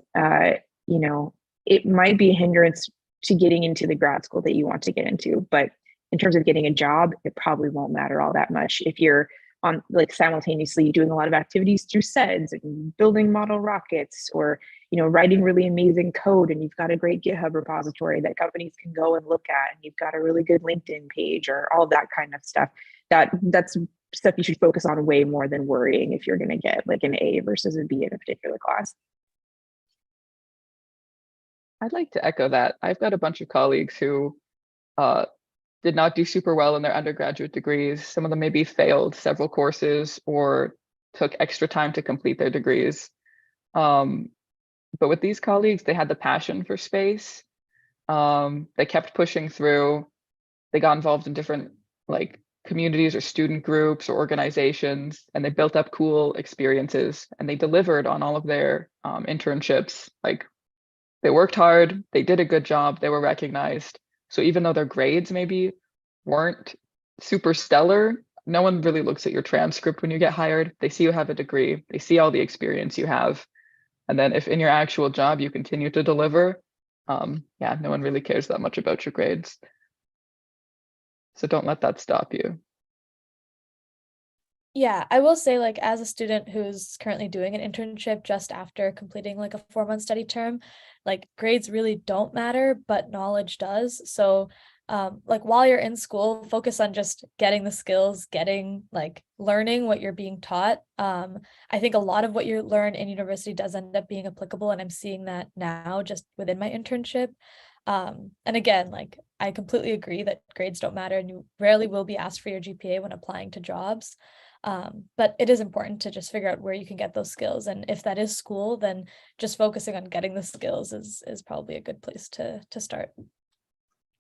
it might be a hindrance to getting into the grad school that you want to get into. But in terms of getting a job, it probably won't matter all that much if you're on like simultaneously doing a lot of activities through SEDS and building model rockets, or writing really amazing code, and you've got a great GitHub repository that companies can go and look at, and you've got a really good LinkedIn page, or all that kind of stuff. That's stuff you should focus on way more than worrying if you're going to get like an A versus a B in a particular class. I'd like to echo that. I've got a bunch of colleagues who did not do super well in their undergraduate degrees. Some of them maybe failed several courses or took extra time to complete their degrees. But with these colleagues, they had the passion for space. They kept pushing through. They got involved in different like communities or student groups or organizations, and they built up cool experiences, and they delivered on all of their internships. Like they worked hard, they did a good job, they were recognized. So even though their grades maybe weren't super stellar, no one really looks at your transcript when you get hired. They see you have a degree, they see all the experience you have. And then if in your actual job you continue to deliver, yeah, no one really cares that much about your grades. So don't let that stop you. Yeah, I will say, like, as a student who's currently doing an internship just after completing like a 4-month study term, like grades really don't matter, but knowledge does. So like while you're in school, focus on just getting the skills, learning what you're being taught. I think a lot of what you learn in university does end up being applicable, and I'm seeing that now just within my internship. And again, like I completely agree that grades don't matter, and you rarely will be asked for your GPA when applying to jobs. But it is important to just figure out where you can get those skills. And if that is school, then just focusing on getting the skills is probably a good place to start.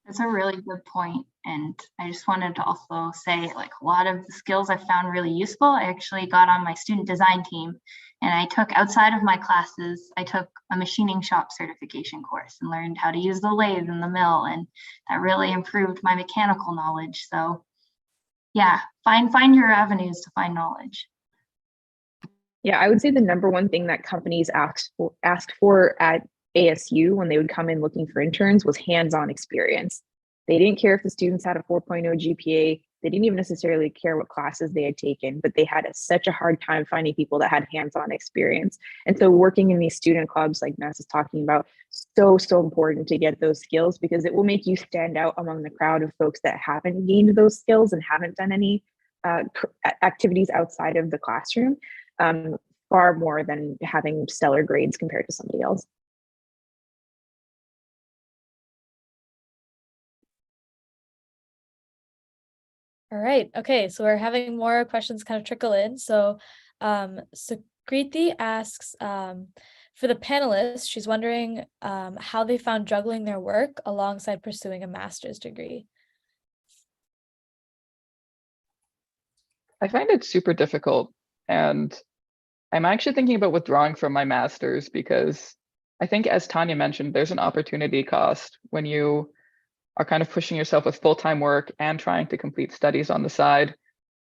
That's a really good point. And I just wanted to also say, like, a lot of the skills I found really useful. I actually got on my student design team, and I took, outside of my classes, I took a machining shop certification course and learned how to use the lathe and the mill. And that really improved my mechanical knowledge. So yeah, find your avenues to find knowledge. Yeah, I would say the number one thing that companies asked for at ASU when they would come in looking for interns was hands-on experience. They didn't care if the students had a 4.0 GPA. They didn't even necessarily care what classes they had taken, but they had such a hard time finding people that had hands-on experience. And so working in these student clubs like Ness is talking about, so important to get those skills, because it will make you stand out among the crowd of folks that haven't gained those skills and haven't done any activities outside of the classroom, far more than having stellar grades compared to somebody else. All right. Okay. So we're having more questions kind of trickle in. So Sukriti asks, for the panelists, she's wondering how they found juggling their work alongside pursuing a master's degree. I find it super difficult, and I'm actually thinking about withdrawing from my master's because I think, as Tanya mentioned, there's an opportunity cost when you are kind of pushing yourself with full-time work and trying to complete studies on the side.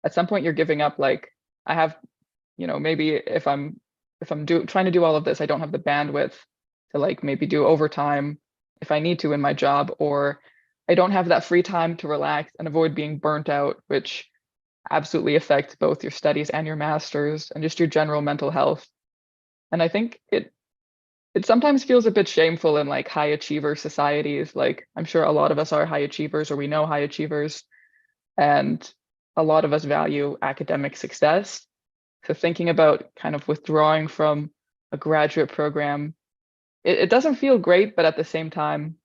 At some point, you're giving up, like, I have, maybe if I'm trying to do all of this, I don't have the bandwidth to like maybe do overtime if I need to in my job, or I don't have that free time to relax and avoid being burnt out, which absolutely affects both your studies and your masters and just your general mental health. And I think it sometimes feels a bit shameful in like high achiever societies. Like, I'm sure a lot of us are high achievers, or we know high achievers, and a lot of us value academic success. So thinking about kind of withdrawing from a graduate program, it doesn't feel great, but at the same time,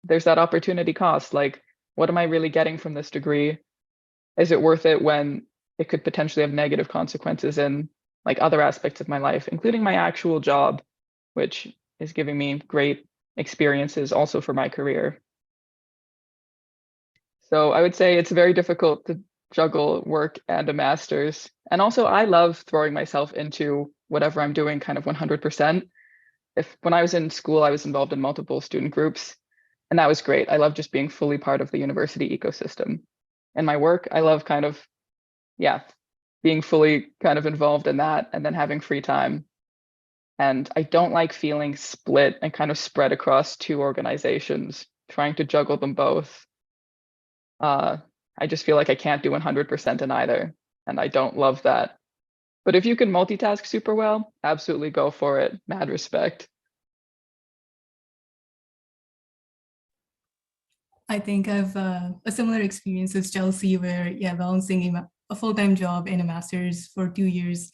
there's that opportunity cost. Like, what am I really getting from this degree? Is it worth it when it could potentially have negative consequences in like other aspects of my life, including my actual job, which is giving me great experiences also for my career. So I would say it's very difficult to juggle work and a master's. And also I love throwing myself into whatever I'm doing kind of 100%. When I was in school, I was involved in multiple student groups, and that was great. I love just being fully part of the university ecosystem. And my work, I love kind of, being fully kind of involved in that and then having free time. And I don't like feeling split and kind of spread across two organizations, trying to juggle them both. I just feel like I can't do 100% in either, and I don't love that. But if you can multitask super well, absolutely go for it. Mad respect. I think I've a similar experience as Chelsea, where balancing a full-time job and a master's for 2 years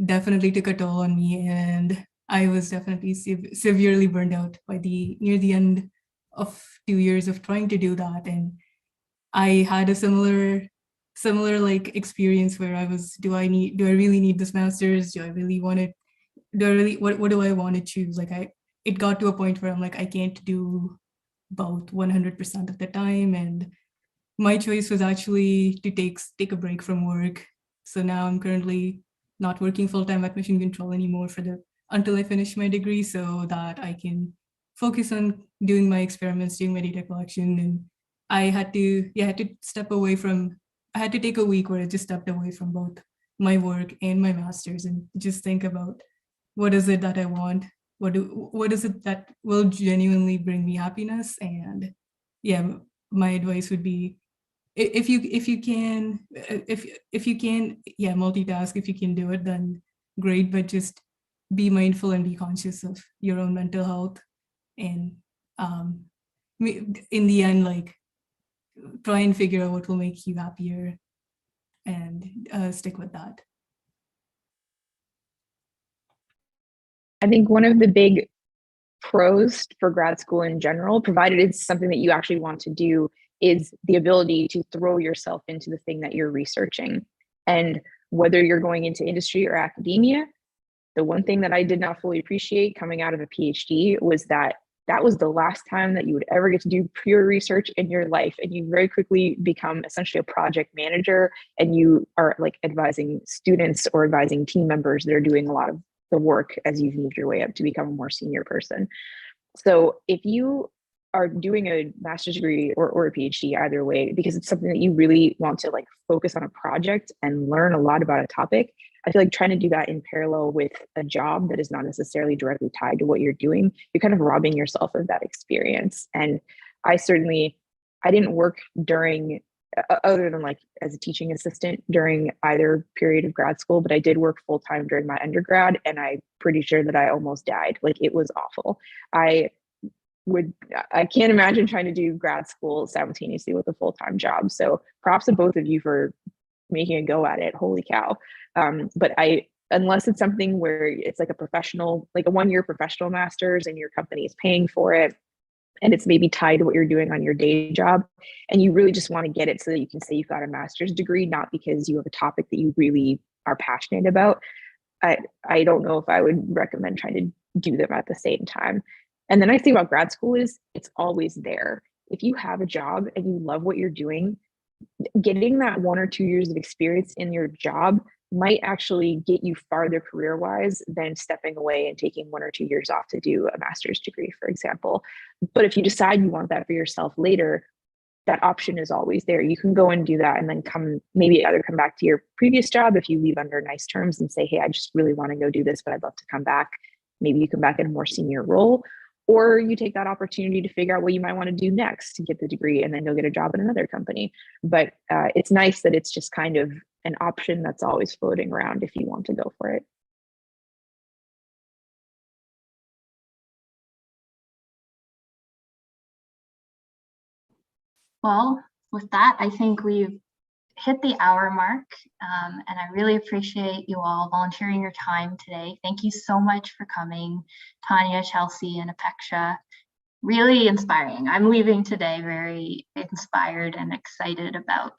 definitely took a toll on me, and I was definitely severely burned out by near the end of 2 years of trying to do that. And I had a similar like experience where I was, do I really need this master's? Do I really want it? What do I want to choose? Like it got to a point where I'm like, I can't do both 100% of the time. And my choice was actually to take a break from work. So now I'm currently not working full-time at Mission Control anymore until I finish my degree, so that I can focus on doing my experiments, doing my data collection. And I had to step away from, I had to take a week where I just stepped away from both my work and my master's and just think about, what is it that I want? What is it that will genuinely bring me happiness? And my advice would be, if you can multitask, if you can do it, then great, but just be mindful and be conscious of your own mental health. And in the end, like, try and figure out what will make you happier and stick with that. I think one of the big pros for grad school in general, provided it's something that you actually want to do, is the ability to throw yourself into the thing that you're researching. And whether you're going into industry or academia, the one thing that I did not fully appreciate coming out of a PhD was that was the last time that you would ever get to do pure research in your life. And you very quickly become essentially a project manager, and you are like advising students or advising team members that are doing a lot of the work as you've moved your way up to become a more senior person. So if you are doing a master's degree or a PhD, either way, because it's something that you really want to like focus on a project and learn a lot about a topic, I feel like trying to do that in parallel with a job that is not necessarily directly tied to what you're doing, you're kind of robbing yourself of that experience. And I didn't work during, other than like as a teaching assistant during either period of grad school, but I did work full time during my undergrad, and I'm pretty sure that I almost died. Like, it was awful. I can't imagine trying to do grad school simultaneously with a full-time job. So props to both of you for making a go at it. Holy cow. But unless it's something where it's like a professional, like a 1-year professional master's and your company is paying for it, and it's maybe tied to what you're doing on your day job, and you really just want to get it so that you can say you've got a master's degree, not because you have a topic that you really are passionate about, I don't know if I would recommend trying to do them at the same time. And the nice thing about grad school is it's always there. If you have a job and you love what you're doing, getting that 1 or 2 years of experience in your job might actually get you farther career-wise than stepping away and taking 1 or 2 years off to do a master's degree, for example. But if you decide you want that for yourself later, that option is always there. You can go and do that and then maybe either come back to your previous job if you leave under nice terms and say, hey, I just really want to go do this, but I'd love to come back. Maybe you come back in a more senior role, or you take that opportunity to figure out what you might want to do next to get the degree and then go get a job in another company. But it's nice that it's just kind of an option that's always floating around if you want to go for it. Well, with that, I think we've hit the hour mark, and I really appreciate you all volunteering your time today. Thank you so much for coming, Tanya, Chelsea, and Apaksha. Really inspiring. I'm leaving today very inspired and excited about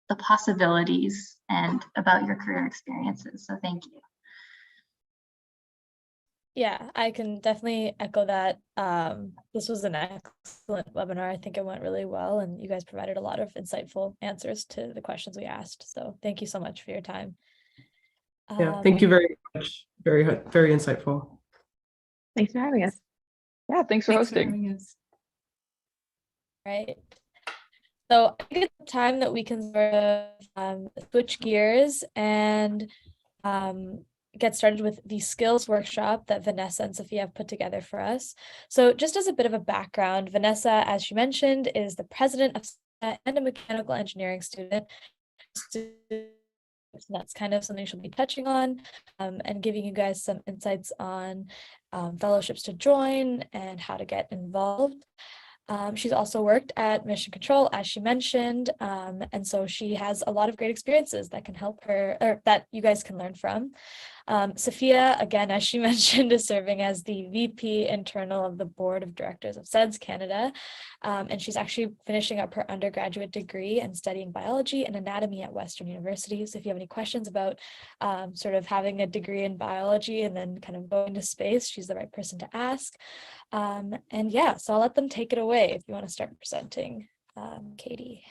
the possibilities and about your career experiences. So thank you. Yeah, I can definitely echo that. This was an excellent webinar. I think it went really well, and you guys provided a lot of insightful answers to the questions we asked. So thank you so much for your time. Yeah, thank you very much. Very, very insightful. Thanks for having us. Yeah, thanks for hosting. Right. So I think it's time that we can sort of switch gears and get started with the skills workshop that Vanessa and Sophia have put together for us. So just as a bit of a background, Vanessa, as she mentioned, is the president of SEDS and a mechanical engineering student. That's kind of something she'll be touching on and giving you guys some insights on fellowships to join and how to get involved. She's also worked at Mission Control, as she mentioned, and so she has a lot of great experiences that can help her, or that you guys can learn from. Sophia, again, as she mentioned, is serving as the VP internal of the board of directors of SEDS-Canada, and she's actually finishing up her undergraduate degree and studying biology and anatomy at Western University. So if you have any questions about sort of having a degree in biology and then kind of going to space, she's the right person to ask. And yeah, so I'll let them take it away if you want to start presenting, Katie.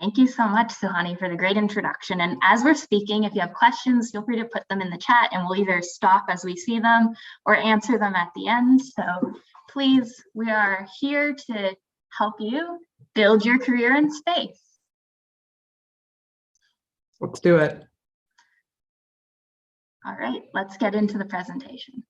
Thank you so much, Suhani, for the great introduction. And as we're speaking, if you have questions, feel free to put them in the chat and we'll either stop as we see them or answer them at the end. So please, we are here to help you build your career in space. Let's do it. All right, let's get into the presentation.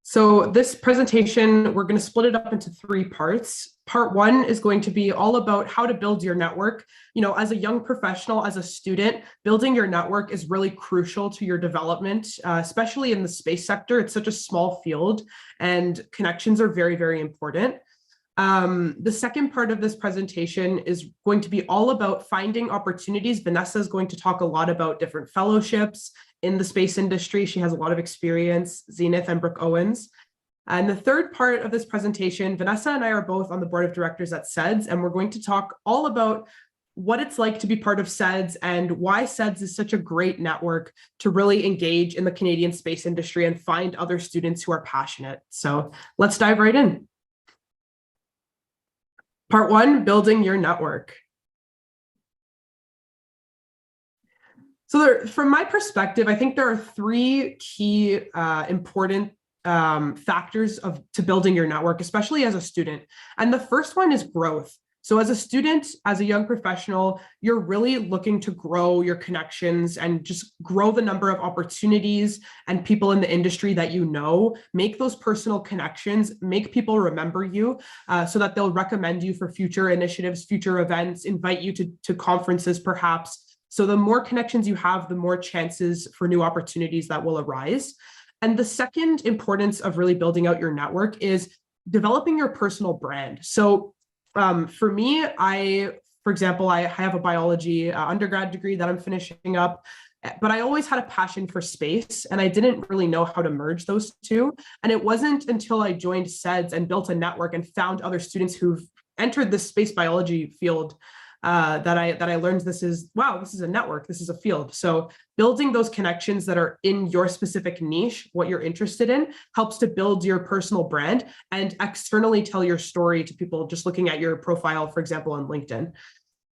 So this presentation, we're going to split it up into 3 parts. Part 1 is going to be all about how to build your network. You know, as a young professional, as a student, building your network is really crucial to your development, especially in the space sector. It's such a small field and connections are very, very important. The second part of this presentation is going to be all about finding opportunities. Vanessa is going to talk a lot about different fellowships in the space industry. She has a lot of experience, Zenith and Brooke Owens. And the third part of this presentation, Vanessa and I are both on the board of directors at SEDS, and we're going to talk all about what it's like to be part of SEDS and why SEDS is such a great network to really engage in the Canadian space industry and find other students who are passionate. So let's dive right in. Part 1, building your network. So from my perspective, I think there are 3 key important factors to building your network, especially as a student. And the first one is growth. So as a student, as a young professional, you're really looking to grow your connections and just grow the number of opportunities and people in the industry that you know, make those personal connections, make people remember you so that they'll recommend you for future initiatives, future events, invite you to conferences perhaps. So the more connections you have, the more chances for new opportunities that will arise. And the second importance of really building out your network is developing your personal brand. So for me, for example, I have a biology undergrad degree that I'm finishing up, but I always had a passion for space and I didn't really know how to merge those two. And it wasn't until I joined SEDS and built a network and found other students who've entered the space biology field that I learned this is a network, this is a field. So building those connections that are in your specific niche, what you're interested in, helps to build your personal brand and externally tell your story to people just looking at your profile, for example, on LinkedIn.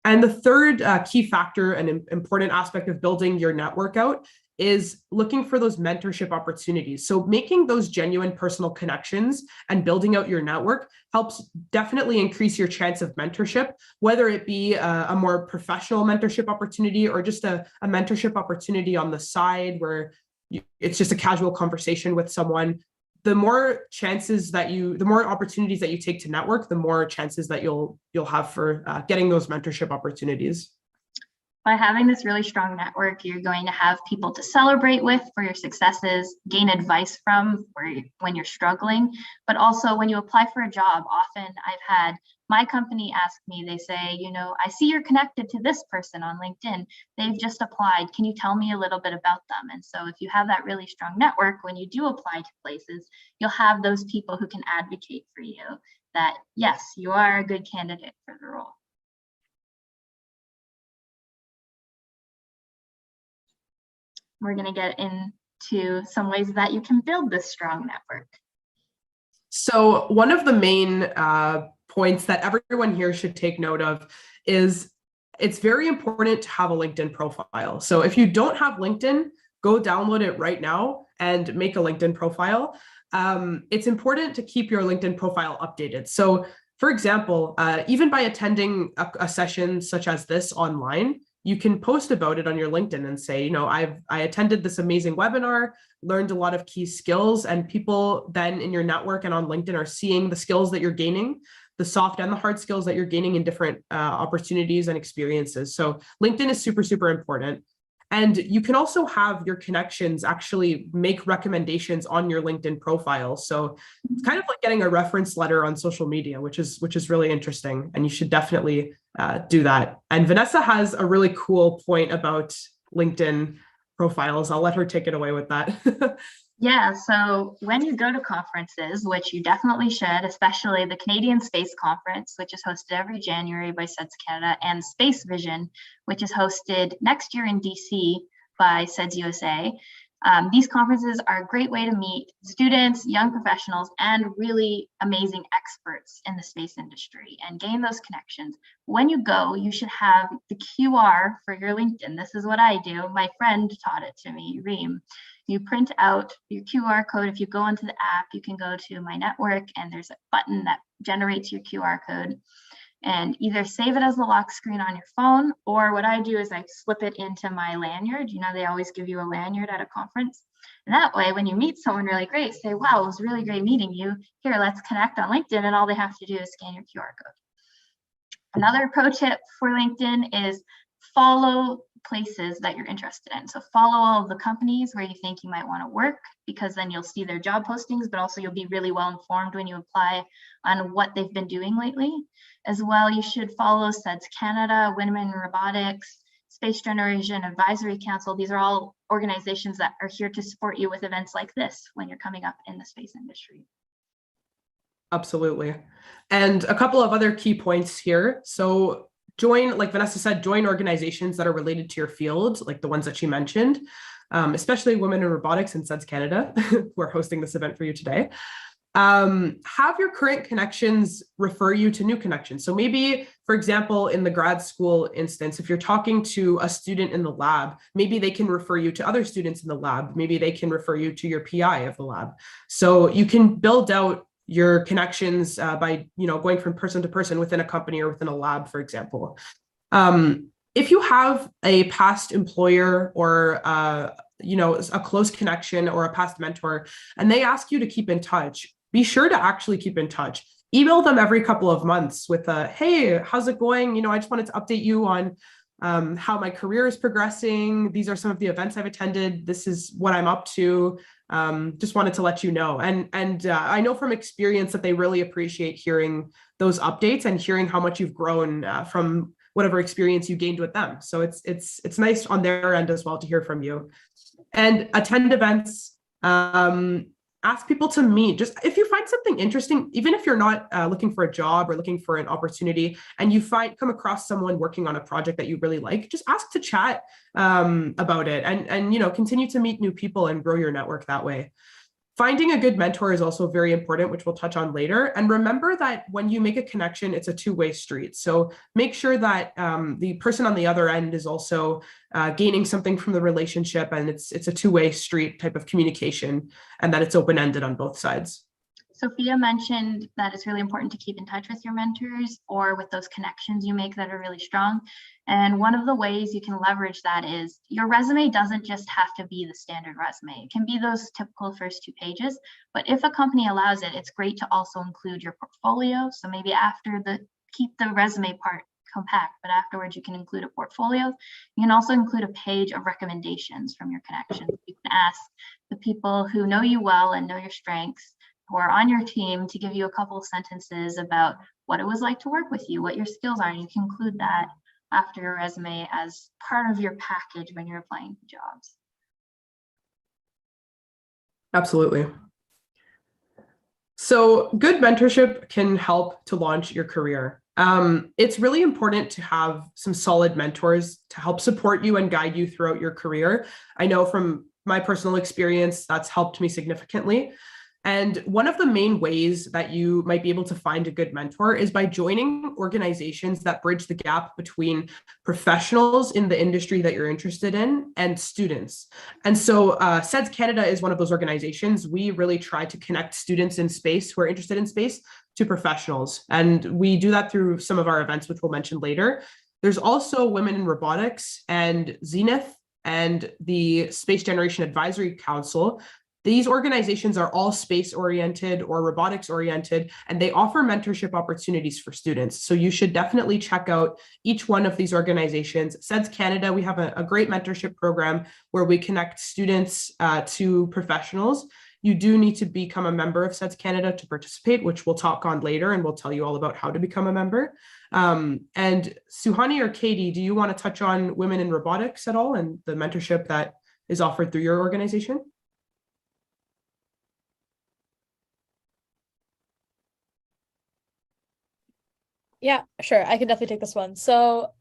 And the third key factor and important aspect of building your network out is looking for those mentorship opportunities. So making those genuine personal connections and building out your network helps definitely increase your chance of mentorship, whether it be a more professional mentorship opportunity or just a mentorship opportunity on the side where it's just a casual conversation with someone. The more opportunities that you take to network, the more chances that you'll have for getting those mentorship opportunities. By having this really strong network, you're going to have people to celebrate with for your successes, gain advice from when you're struggling, but also when you apply for a job. Often I've had my company ask me, they say, you know, I see you're connected to this person on LinkedIn. They've just applied. Can you tell me a little bit about them? And so if you have that really strong network, when you do apply to places, you'll have those people who can advocate for you that, yes, you are a good candidate for the role. We're going to get into some ways that you can build this strong network. So one of the main points that everyone here should take note of is it's very important to have a LinkedIn profile. So if you don't have LinkedIn, go download it right now and make a LinkedIn profile. It's important to keep your LinkedIn profile updated. So for example, even by attending a session such as this online, you can post about it on your LinkedIn and say, you know, I attended this amazing webinar, learned a lot of key skills, and people then in your network and on LinkedIn are seeing the skills that you're gaining, the soft and the hard skills that you're gaining in different opportunities and experiences. So LinkedIn is super, super important. And you can also have your connections actually make recommendations on your LinkedIn profile. So it's kind of like getting a reference letter on social media, which is really interesting. And you should definitely do that. And Vanessa has a really cool point about LinkedIn profiles. I'll let her take it away with that. Yeah, so when you go to conferences, which you definitely should, especially the Canadian Space Conference, which is hosted every January by SEDS-Canada, and Space Vision, which is hosted next year in DC by SEDS USA. These conferences are a great way to meet students, young professionals, and really amazing experts in the space industry and gain those connections. When you go, you should have the QR for your LinkedIn. This is what I do. My friend taught it to me, Reem. You print out your QR code. If you go into the app, you can go to My Network and there's a button that generates your QR code, and either save it as a lock screen on your phone, or what I do is I slip it into my lanyard. You know, they always give you a lanyard at a conference. And that way, when you meet someone really great, say, wow, it was really great meeting you. Here, let's connect on LinkedIn. And all they have to do is scan your QR code. Another pro tip for LinkedIn is follow places that you're interested in. So follow all of the companies where you think you might want to work, because then you'll see their job postings, but also you'll be really well informed when you apply on what they've been doing lately. As well, you should follow SEDS-Canada, Women in Robotics, Space Generation Advisory Council. These are all organizations that are here to support you with events like this when you're coming up in the space industry. Absolutely. And a couple of other key points here. So join, like Vanessa said, join organizations that are related to your field, like the ones that she mentioned, especially Women in Robotics and SEDS-Canada, who are hosting this event for you today. Have your current connections refer you to new connections. So maybe, for example, in the grad school instance, if you're talking to a student in the lab, maybe they can refer you to other students in the lab. Maybe they can refer you to your PI of the lab. So you can build out your connections by, going from person to person within a company or within a lab, for example. If you have a past employer or a close connection or a past mentor, and they ask you to keep in touch, be sure to actually keep in touch. Email them every couple of months with a, hey, how's it going? I just wanted to update you on how my career is progressing. These are some of the events I've attended. This is what I'm up to. Just wanted to let you know. And I know from experience that they really appreciate hearing those updates and hearing how much you've grown from whatever experience you gained with them. So it's nice on their end as well to hear from you. And attend events. ask people to meet. Just if you find something interesting, even if you're not looking for a job or looking for an opportunity, and you come across someone working on a project that you really like, just ask to chat about it, and continue to meet new people and grow your network that way. Finding a good mentor is also very important, which we'll touch on later. And remember that when you make a connection, it's a two-way street. So make sure that the person on the other end is also gaining something from the relationship, and it's a two-way street type of communication, and that it's open-ended on both sides. Sophia mentioned that it's really important to keep in touch with your mentors or with those connections you make that are really strong. And one of the ways you can leverage that is your resume doesn't just have to be the standard resume. It can be those typical first 2 pages, but if a company allows it, it's great to also include your portfolio. So maybe keep the resume part compact, but afterwards you can include a portfolio. You can also include a page of recommendations from your connections. You can ask the people who know you well and know your strengths, who are on your team, to give you a couple of sentences about what it was like to work with you, what your skills are, and you can include that after your resume as part of your package when you're applying for jobs. Absolutely. So good mentorship can help to launch your career. It's really important to have some solid mentors to help support you and guide you throughout your career. I know from my personal experience, that's helped me significantly. And one of the main ways that you might be able to find a good mentor is by joining organizations that bridge the gap between professionals in the industry that you're interested in and students. And so SEDS-Canada is one of those organizations. We really try to connect students in space who are interested in space to professionals. And we do that through some of our events, which we'll mention later. There's also Women in Robotics and Zenith and the Space Generation Advisory Council. These organizations are all space-oriented or robotics-oriented, and they offer mentorship opportunities for students. So you should definitely check out each one of these organizations. SEDS-Canada, we have a great mentorship program where we connect students to professionals. You do need to become a member of SEDS-Canada to participate, which we'll talk on later, and we'll tell you all about how to become a member. And Suhani or Katie, do you want to touch on Women in Robotics at all and the mentorship that is offered through your organization? Yeah, sure. I can definitely take this one. So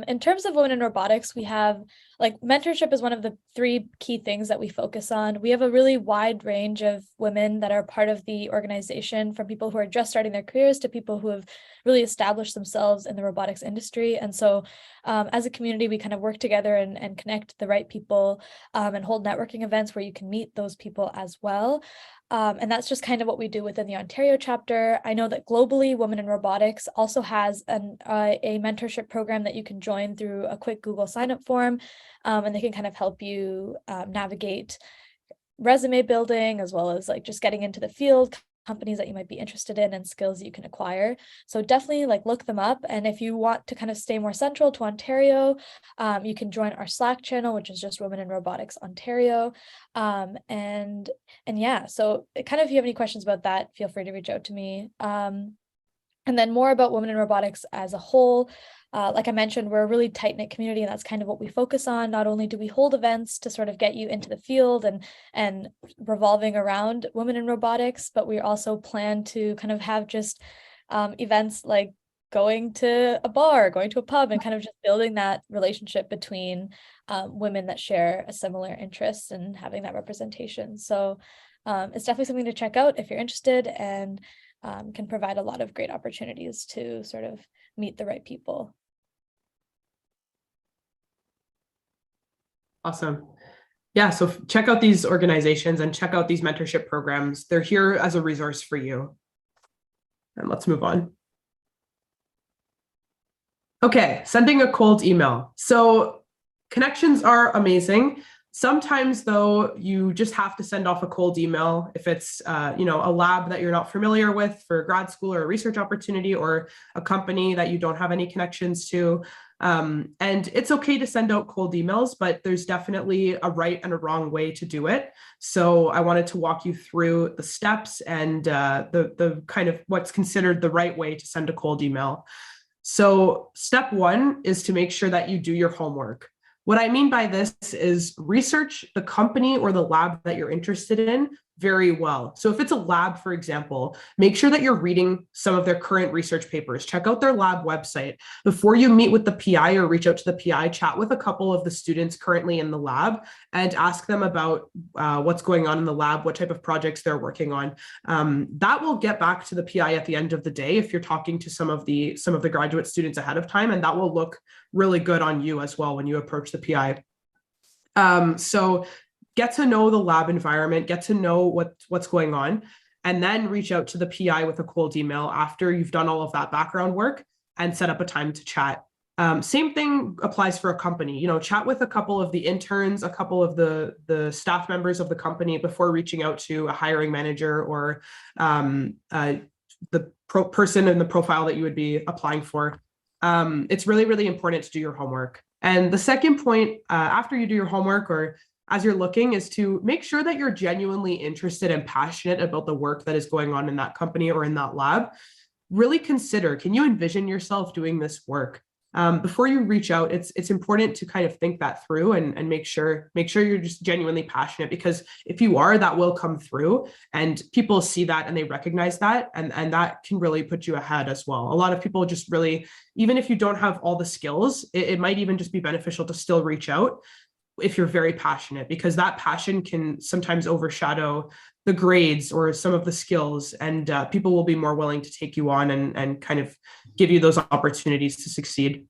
in terms of Women in Robotics, we have mentorship is one of the 3 key things that we focus on. We have a really wide range of women that are part of the organization, from people who are just starting their careers to people who have really established themselves in the robotics industry. And so as a community, we kind of work together and connect the right people and hold networking events where you can meet those people as well. And that's just kind of what we do within the Ontario chapter. I know that globally, Women in Robotics also has a mentorship program that you can join through a quick Google sign-up form, and they can kind of help you navigate resume building, as well as just getting into the field, companies that you might be interested in, and skills that you can acquire. So definitely look them up. And if you want to kind of stay more central to Ontario, you can join our Slack channel, which is just Women in Robotics Ontario. And yeah, so kind of if you have any questions about that, feel free to reach out to me. And then more about Women in Robotics as a whole. Like I mentioned, we're a really tight-knit community, and that's kind of what we focus on. Not only do we hold events to sort of get you into the field and revolving around women in robotics, but we also plan to kind of have just events like going to a bar, going to a pub, and kind of just building that relationship between women that share a similar interests and having that representation. So it's definitely something to check out if you're interested, and can provide a lot of great opportunities to sort of meet the right people. Awesome. Yeah, so check out these organizations and check out these mentorship programs. They're here as a resource for you. And let's move on. Okay, sending a cold email. So connections are amazing. Sometimes, though, you just have to send off a cold email if it's a lab that you're not familiar with for grad school or a research opportunity, or a company that you don't have any connections to. And it's okay to send out cold emails, but there's definitely a right and a wrong way to do it. So I wanted to walk you through the steps and the kind of what's considered the right way to send a cold email. So step 1 is to make sure that you do your homework. What I mean by this is research the company or the lab that you're interested in very well. So if it's a lab, for example, make sure that you're reading some of their current research papers. Check out their lab website. Before you meet with the PI or reach out to the PI, chat with a couple of the students currently in the lab and ask them about what's going on in the lab, what type of projects they're working on. That will get back to the PI at the end of the day if you're talking to some of the graduate students ahead of time, and that will look really good on you as well when you approach the PI. So get to know the lab environment, get to know what's going on, and then reach out to the PI with a cold email after you've done all of that background work and set up a time to chat. Same thing applies for a company. You know, chat with a couple of the interns, a couple of the staff members of the company before reaching out to a hiring manager or the person in the profile that you would be applying for. It's really, really important to do your homework. And the second point, after you do your homework or as you're looking, is to make sure that you're genuinely interested and passionate about the work that is going on in that company or in that lab. Really consider, can you envision yourself doing this work? Before you reach out, it's important to kind of think that through and make sure you're just genuinely passionate, because if you are, that will come through and people see that and they recognize that, and that can really put you ahead as well. A lot of people just really, even if you don't have all the skills, it might even just be beneficial to still reach out if you're very passionate, because that passion can sometimes overshadow the grades or some of the skills, and people will be more willing to take you on and kind of give you those opportunities to succeed.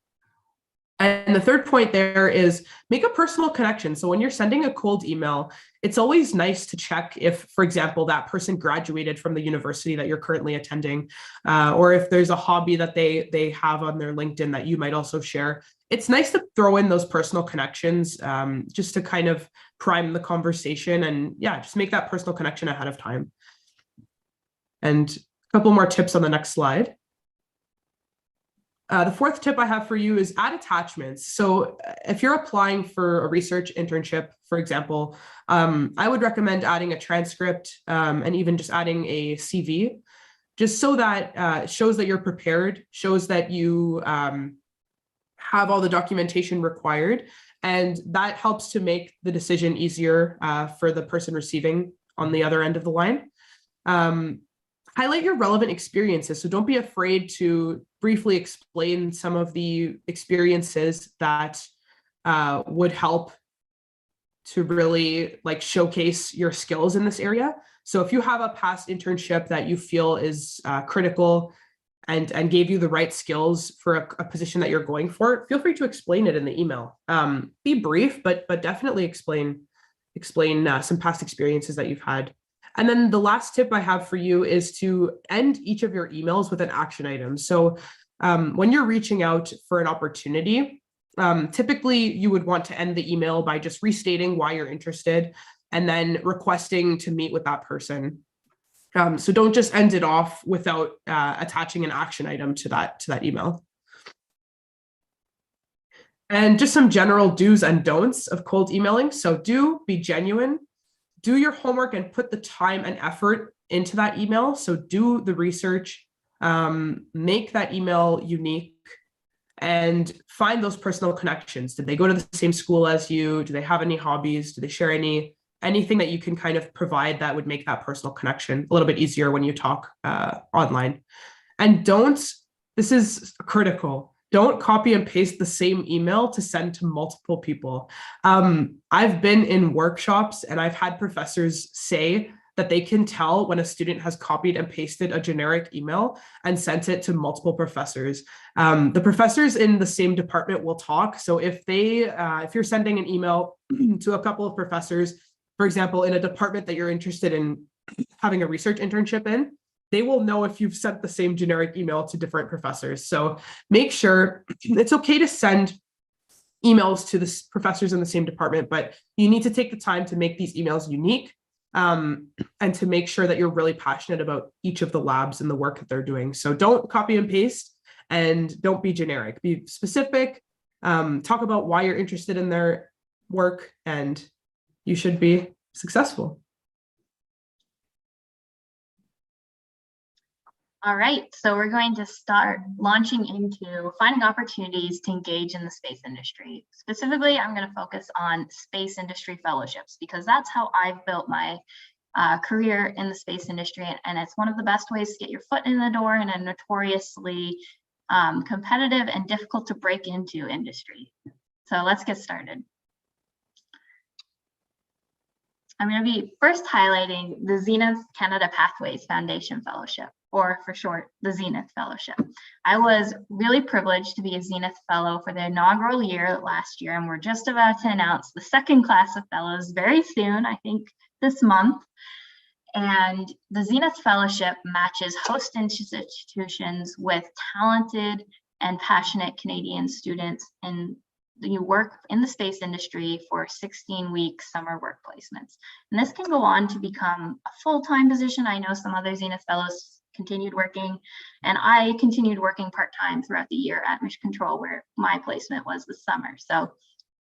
And the third point there is make a personal connection. So when you're sending a cold email, it's always nice to check if, for example, that person graduated from the university that you're currently attending, or if there's a hobby that they have on their LinkedIn that you might also share. It's nice to throw in those personal connections just to kind of prime the conversation and just make that personal connection ahead of time. And a couple more tips on the next slide. The fourth tip I have for you is add attachments. So if you're applying for a research internship, for example, I would recommend adding a transcript and even just adding a CV, just so that shows that you're prepared, shows that you have all the documentation required, and that helps to make the decision easier for the person receiving on the other end of the line. Highlight your relevant experiences. So don't be afraid to briefly explain some of the experiences that would help to really showcase your skills in this area. So if you have a past internship that you feel is critical and gave you the right skills for a position that you're going for, feel free to explain it in the email. Be brief, but definitely explain some past experiences that you've had. And then the last tip I have for you is to end each of your emails with an action item. So when you're reaching out for an opportunity, typically you would want to end the email by just restating why you're interested and then requesting to meet with that person. So don't just end it off without attaching an action item to that email. And just some general do's and don'ts of cold emailing. So be genuine. Do your homework and put the time and effort into that email. So do the research, make that email unique, and find those personal connections. Did they go to the same school as you? Do they have any hobbies? Do they share anything that you can kind of provide that would make that personal connection a little bit easier when you talk online? And this is critical. Don't copy and paste the same email to send to multiple people. I've been in workshops and I've had professors say that they can tell when a student has copied and pasted a generic email and sent it to multiple professors. The professors in the same department will talk. So if you're sending an email to a couple of professors, for example, in a department that you're interested in having a research internship in, they will know if you've sent the same generic email to different professors. So make sure it's okay to send emails to the professors in the same department, but you need to take the time to make these emails unique and to make sure that you're really passionate about each of the labs and the work that they're doing. So don't copy and paste and don't be generic. Be specific, talk about why you're interested in their work, and you should be successful. All right, so we're going to start launching into finding opportunities to engage in the space industry. Specifically, I'm going to focus on space industry fellowships because that's how I've built my career in the space industry, and it's one of the best ways to get your foot in the door in a notoriously competitive and difficult to break into industry. So let's get started. I'm going to be first highlighting the SEDS-Canada Pathways Foundation Fellowship, or for short, the Zenith Fellowship. I was really privileged to be a Zenith Fellow for the inaugural year last year, and we're just about to announce the second class of fellows very soon, I think this month. And the Zenith Fellowship matches host institutions with talented and passionate Canadian students, and you work in the space industry for 16-week summer work placements. And this can go on to become a full-time position. I know some other Zenith Fellows continued working, and I continued working part-time throughout the year at Mission Control, where my placement was this summer. So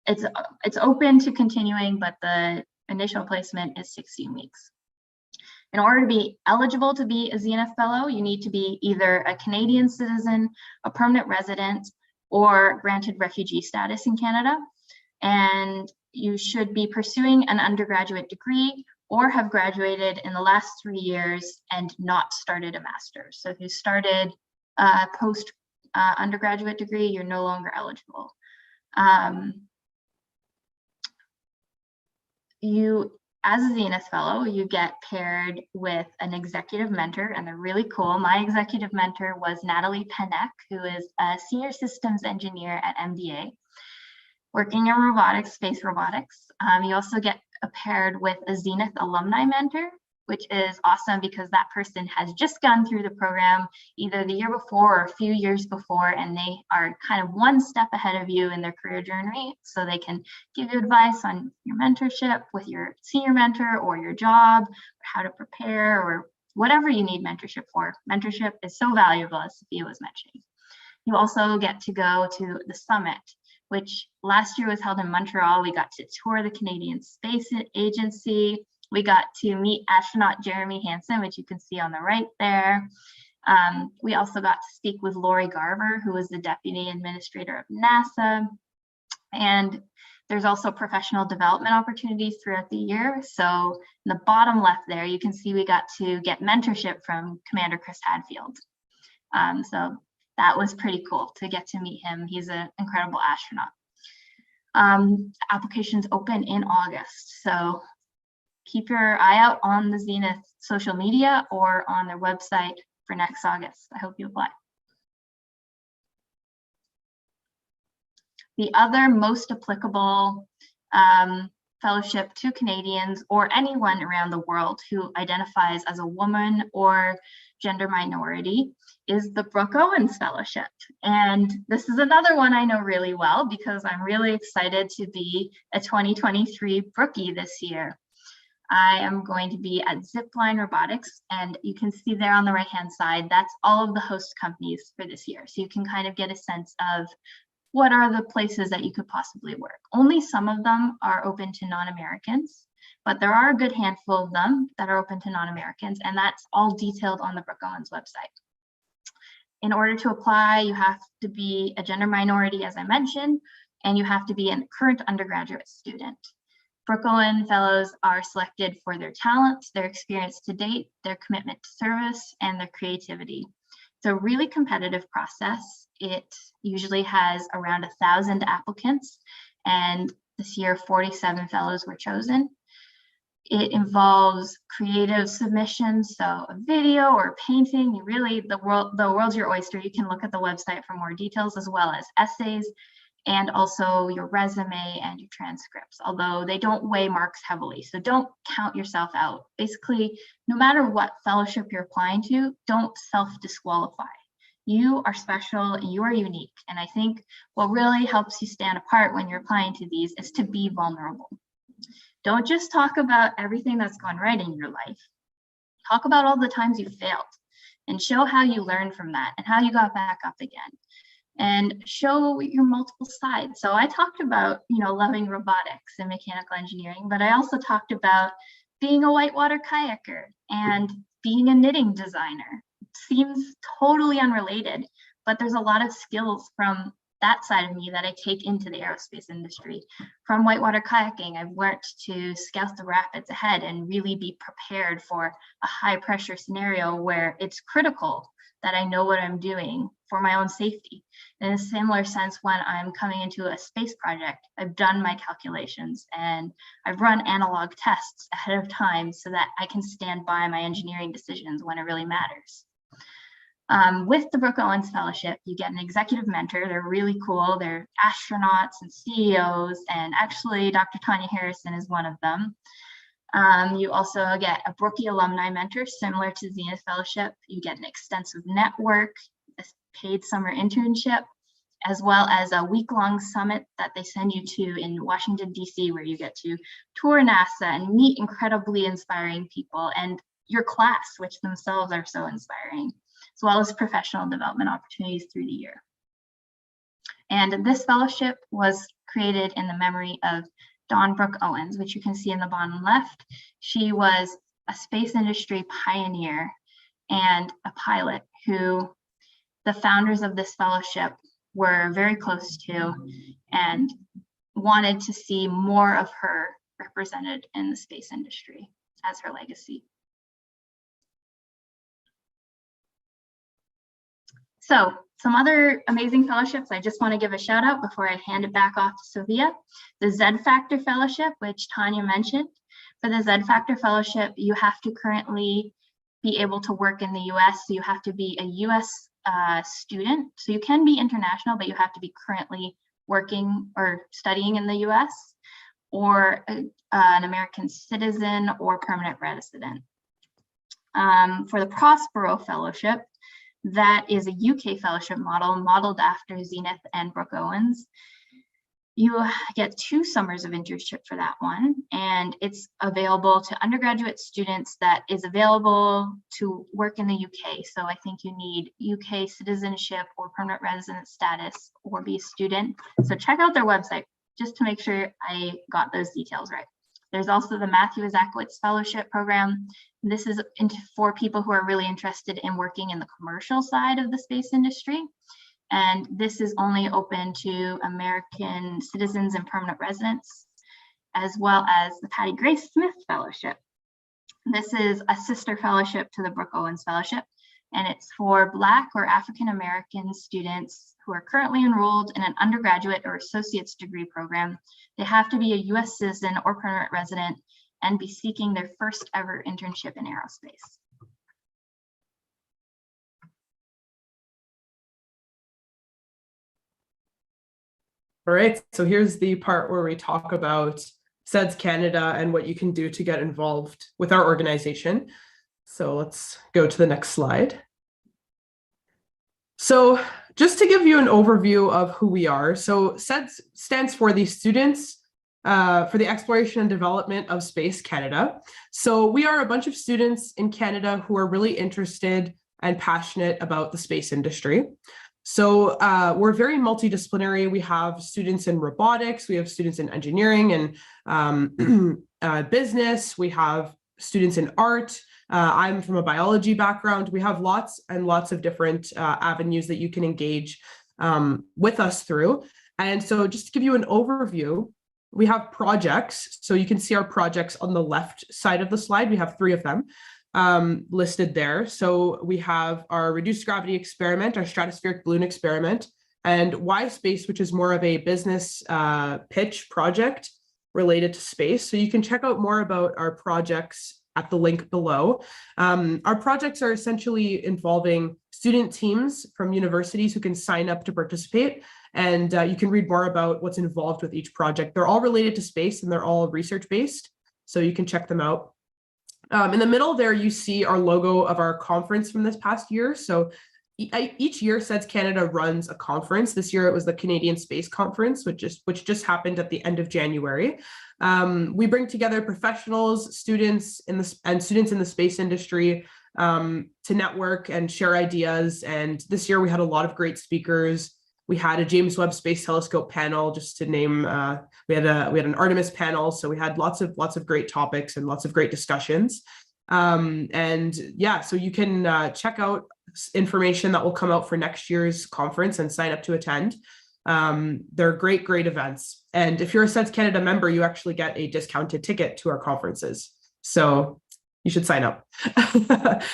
it's open to continuing, but the initial placement is 16 weeks. In order to be eligible to be a Zenith Fellow, you need to be either a Canadian citizen, a permanent resident, or granted refugee status in Canada. And you should be pursuing an undergraduate degree or have graduated in the last 3 years and not started a master's. So if you started a post undergraduate degree, you're no longer eligible. As a Zenith Fellow, you get paired with an executive mentor, and they're really cool. My executive mentor was Natalie Penek, who is a senior systems engineer at MDA, working in robotics, space robotics. You also get paired with a Zenith alumni mentor, which is awesome because that person has just gone through the program either the year before or a few years before, and they are kind of one step ahead of you in their career journey, so they can give you advice on your mentorship with your senior mentor or your job, or how to prepare, or whatever you need mentorship for. Mentorship is so valuable, as Sophia was mentioning. You also get to go to the summit, which last year was held in Montreal. We got to tour the Canadian Space Agency. We got to meet astronaut Jeremy Hansen, which you can see on the right there. We also got to speak with Lori Garver, who was the Deputy Administrator of NASA. And there's also professional development opportunities throughout the year. So in the bottom left there, you can see we got to get mentorship from Commander Chris Hadfield. So that was pretty cool to get to meet him. He's an incredible astronaut. Applications open in August. So keep your eye out on the Zenith social media or on their website for next August. I hope you apply. The other most applicable fellowship to Canadians or anyone around the world who identifies as a woman or gender minority is the Brooke Owens Fellowship. And this is another one I know really well because I'm really excited to be a 2023 Brookie this year. I am going to be at Zipline Robotics, and you can see there on the right-hand side, that's all of the host companies for this year. So you can kind of get a sense of what are the places that you could possibly work. Only some of them are open to non-Americans, but there are a good handful of them that are open to non-Americans, and that's all detailed on the Brooke Owens website. In order to apply, you have to be a gender minority, as I mentioned, and you have to be a current undergraduate student. Brooke Owens Fellows are selected for their talents, their experience to date, their commitment to service, and their creativity. It's a really competitive process. It usually has around 1,000 applicants, and this year 47 fellows were chosen. It involves creative submissions, so a video or painting. You really, the world's your oyster. You can look at the website for more details, as well as essays, and also your resume and your transcripts, although they don't weigh marks heavily. So don't count yourself out. Basically, no matter what fellowship you're applying to, don't self-disqualify. You are special, you are unique. And I think what really helps you stand apart when you're applying to these is to be vulnerable. Don't just talk about everything that's gone right in your life. Talk about all the times you failed and show how you learned from that and how you got back up again. And show your multiple sides. So I talked about, loving robotics and mechanical engineering, but I also talked about being a whitewater kayaker and being a knitting designer. Seems totally unrelated, but there's a lot of skills from that side of me that I take into the aerospace industry. From whitewater kayaking, I've learned to scout the rapids ahead and really be prepared for a high pressure scenario where it's critical that I know what I'm doing for my own safety. In a similar sense, when I'm coming into a space project, I've done my calculations and I've run analog tests ahead of time so that I can stand by my engineering decisions when it really matters. With the Brooke Owens Fellowship, you get an executive mentor. They're really cool. They're astronauts and CEOs, and actually Dr. Tanya Harrison is one of them. You also get a Brookie alumni mentor, similar to Zenith Fellowship. You get an extensive network, a paid summer internship, as well as a week-long summit that they send you to in Washington, DC, where you get to tour NASA and meet incredibly inspiring people, and your class, which themselves are so inspiring, as well as professional development opportunities through the year. And this fellowship was created in the memory of Dawn Brooke Owens, which you can see in the bottom left. She was a space industry pioneer and a pilot who the founders of this fellowship were very close to and wanted to see more of her represented in the space industry as her legacy. So some other amazing fellowships I just want to give a shout out before I hand it back off to Sophia. The ZFactor Fellowship, which Tanya mentioned. For the ZFactor Fellowship, you have to currently be able to work in the US. So you have to be a US student. So you can be international, but you have to be currently working or studying in the US, or an American citizen or permanent resident. For the Prospero Fellowship, that is a UK fellowship model modeled after Zenith and Brooke Owens. You get 2 summers of internship for that one, and it's available to undergraduate students that is available to work in the UK. So I think you need UK citizenship or permanent resident status or be a student. So check out their website just to make sure I got those details right. There's also the Matthew Zakowicz Fellowship Program. This is for people who are really interested in working in the commercial side of the space industry. And this is only open to American citizens and permanent residents, as well as the Patty Grace Smith Fellowship. This is a sister fellowship to the Brooke Owens Fellowship, and it's for Black or African American students who are currently enrolled in an undergraduate or associate's degree program. They have to be a US citizen or permanent resident and be seeking their first ever internship in aerospace. All right, so here's the part where we talk about SEDS-Canada and what you can do to get involved with our organization. So let's go to the next slide. So just to give you an overview of who we are, so SEDS stands for the Students for the Exploration and Development of Space Canada. So we are a bunch of students in Canada who are really interested and passionate about the space industry. So we're very multidisciplinary. We have students in robotics, we have students in engineering and business, we have students in art. I'm from a biology background. We have lots and lots of different avenues that you can engage with us through. And so just to give you an overview, we have projects. So you can see our projects on the left side of the slide. We have 3 of them listed there. So we have our reduced gravity experiment, our stratospheric balloon experiment, and Y Space, which is more of a business pitch project related to space. So you can check out more about our projects at the link below. Our projects are essentially involving student teams from universities who can sign up to participate, and you can read more about what's involved with each project. They're all related to space and they're all research-based, so you can check them out. In the middle there, you see our logo of our conference from this past year. So each year, SEDS-Canada runs a conference. This year, it was the Canadian Space Conference, which just happened at the end of January. We bring together professionals, students in the space industry to network and share ideas. And this year, we had a lot of great speakers. We had a James Webb Space Telescope panel, just to name. We had an Artemis panel, so we had lots of great topics and lots of great discussions. And yeah, so you can check out information that will come out for next year's conference and sign up to attend. They're great events. And if you're a SEDS-Canada member, you actually get a discounted ticket to our conferences. So you should sign up.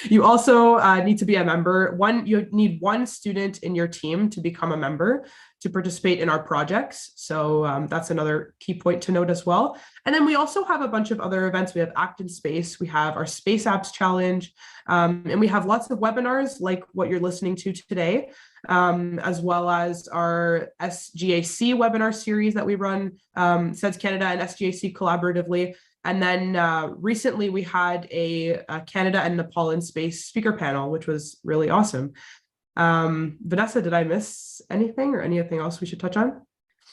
You also need to be a member. You need one student in your team to become a member to participate in our projects. So that's another key point to note as well. And then we also have a bunch of other events. We have Act in Space, we have our Space Apps Challenge, and we have lots of webinars like what you're listening to today, as well as our SGAC webinar series that we run, SEDS-Canada and SGAC collaboratively. And then recently we had a Canada and Nepal in Space speaker panel, which was really awesome. Vanessa, did I miss anything or anything else we should touch on?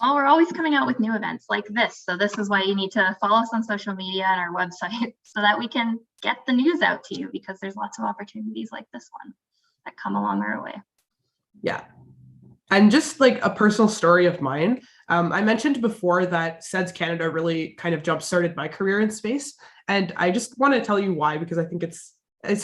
Well, we're always coming out with new events like this. So this is why you need to follow us on social media and our website so that we can get the news out to you, because there's lots of opportunities like this one that come along our way. Yeah. And just like a personal story of mine, I mentioned before that SEDS-Canada really kind of jump-started my career in space. And I just want to tell you why, because I think it's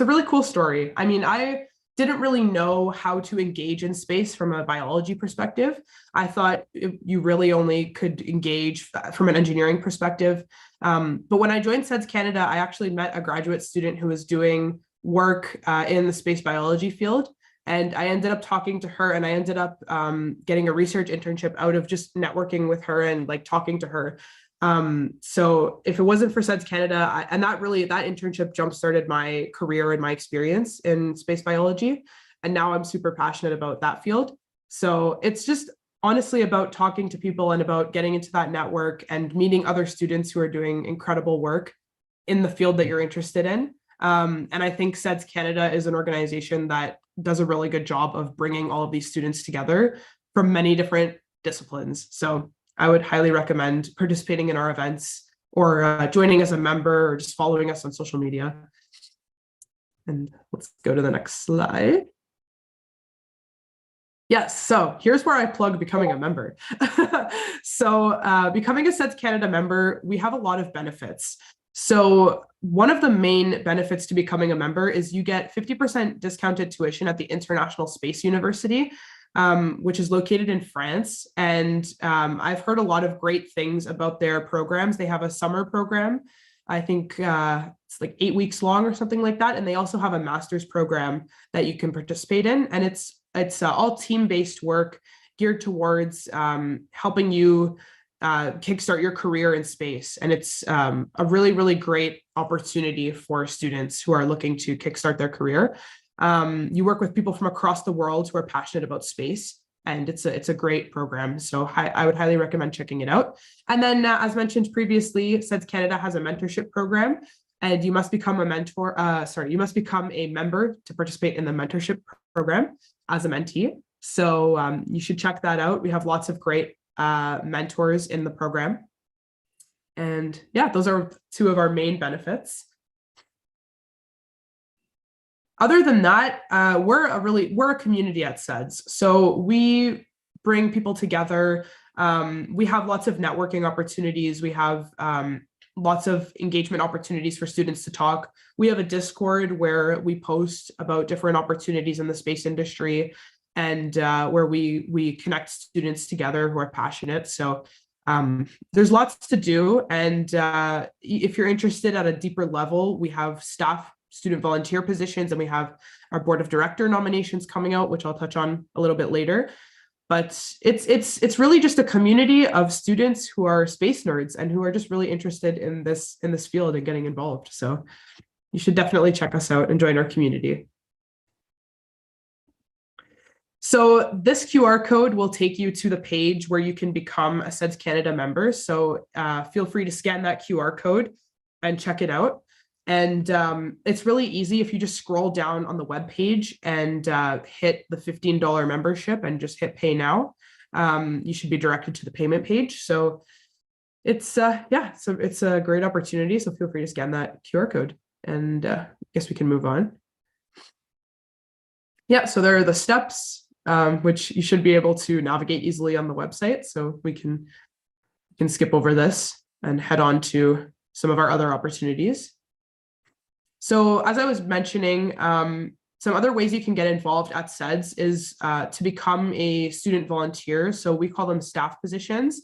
a really cool story. I mean, I didn't really know how to engage in space from a biology perspective. I thought you really only could engage from an engineering perspective. But when I joined SEDS-Canada, I actually met a graduate student who was doing work in the space biology field. And I ended up talking to her, and I ended up getting a research internship out of just networking with her and like talking to her. So if it wasn't for SEDS-Canada, and that internship jump-started my career and my experience in space biology. And now I'm super passionate about that field. So it's just honestly about talking to people and about getting into that network and meeting other students who are doing incredible work in the field that you're interested in. And I think SEDS-Canada is an organization that does a really good job of bringing all of these students together from many different disciplines. So I would highly recommend participating in our events or joining as a member or just following us on social media. And let's go to the next slide. Yes, so here's where I plug becoming a member. So becoming a SEDS-Canada member, we have a lot of benefits. So one of the main benefits to becoming a member is you get 50% discounted tuition at the International Space University, which is located in France. And I've heard a lot of great things about their programs. They have a summer program. I think it's like 8 weeks long or something like that. And they also have a master's program that you can participate in. And it's all team-based work geared towards helping you kickstart your career in space. And it's a really great opportunity for students who are looking to kickstart their career. You work with people from across the world who are passionate about space, and it's a great program. So I would highly recommend checking it out. And then as mentioned previously, SEDS-Canada has a mentorship program, and you must become you must become a member to participate in the mentorship program as a mentee. So you should check that out. We have lots of great mentors in the program. And yeah, those are two of our main benefits. Other than that, we're a community at SEDS. So we bring people together. We have lots of networking opportunities. We have lots of engagement opportunities for students to talk. We have a Discord where we post about different opportunities in the space industry, and where we connect students together who are passionate. So there's lots to do. And if you're interested at a deeper level, we have staff student volunteer positions, and we have our board of director nominations coming out, which I'll touch on a little bit later. But it's really just a community of students who are space nerds and who are just really interested in this field and getting involved. So you should definitely check us out and join our community. So this QR code will take you to the page where you can become a SEDS-Canada member. So feel free to scan that QR code and check it out. And it's really easy if you just scroll down on the web page and hit the $15 membership and just hit pay now. You should be directed to the payment page. So it's it's a great opportunity. So feel free to scan that QR code, and I guess we can move on. Yeah, so there are the steps, which you should be able to navigate easily on the website. So we can skip over this and head on to some of our other opportunities. So as I was mentioning, Some other ways you can get involved at SEDS is to become a student volunteer. So we call them staff positions.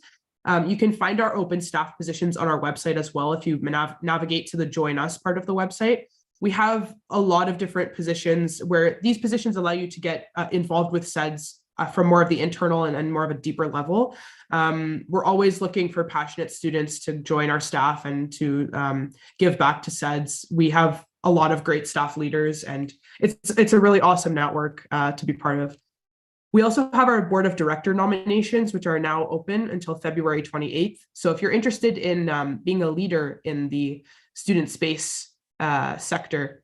You can find our open staff positions on our website as well if you navigate to the Join Us part of the website. We have a lot of different positions where these positions allow you to get involved with SEDS from more of the internal and more of a deeper level. We're always looking for passionate students to join our staff and to give back to SEDS. We have a lot of great staff leaders, and it's a really awesome network to be part of. We also have our board of director nominations, which are now open until February 28th. So if you're interested in being a leader in the student space sector,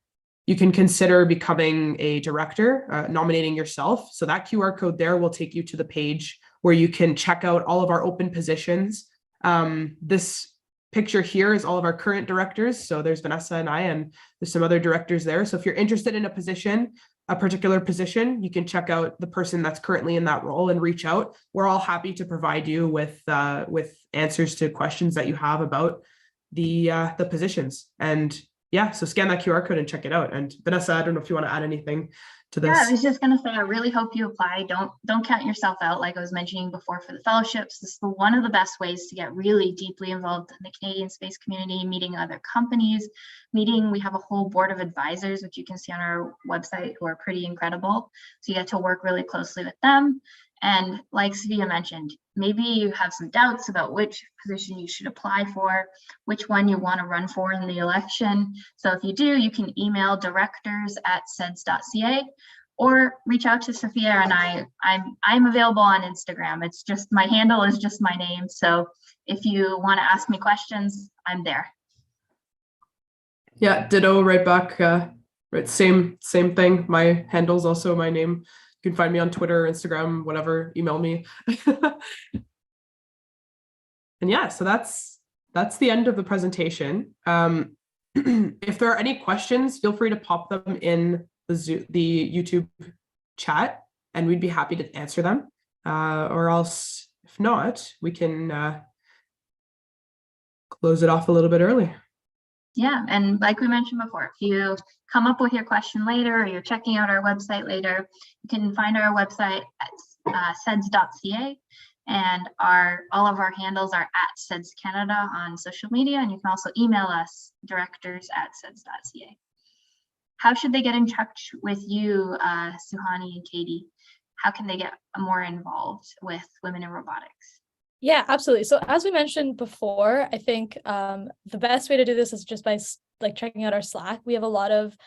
you can consider becoming a director, nominating yourself. So that QR code there will take you to the page where you can check out all of our open positions. This picture here is all of our current directors. So there's Vanessa and I, and there's some other directors there. So if you're interested in a particular position, you can check out the person that's currently in that role and reach out. We're all happy to provide you with answers to questions that you have about the positions. And yeah, so scan that QR code and check it out. And Vanessa, I don't know if you want to add anything to this. Yeah, I was just going to say, I really hope you apply. Don't count yourself out. Like I was mentioning before, for the fellowships, this is one of the best ways to get really deeply involved in the Canadian space community, meeting other companies, we have a whole board of advisors, which you can see on our website, who are pretty incredible. So you get to work really closely with them. And like Sophia mentioned, maybe you have some doubts about which position you should apply for, which one you want to run for in the election. So if you do, you can email directors@seds.ca or reach out to Sophia and I'm available on Instagram. It's just, my handle is just my name. So if you want to ask me questions, I'm there. Yeah, ditto, right back. Right, same thing. My handle's also my name. You can find me on Twitter, Instagram, whatever, email me. And yeah, so that's the end of the presentation. If there are any questions, feel free to pop them in the YouTube chat, and we'd be happy to answer them. Or else, if not, we can close it off a little bit early. Yeah, and like we mentioned before, if you come up with your question later or you're checking out our website later, you can find our website at seds.ca, and all of our handles are @SEDS-Canada on social media, and you can also email us, directors@seds.ca. How should they get in touch with you, Suhani and Katie? How can they get more involved with Women in Robotics? Yeah, absolutely. So as we mentioned before, I think the best way to do this is just by checking out our Slack. We have a lot of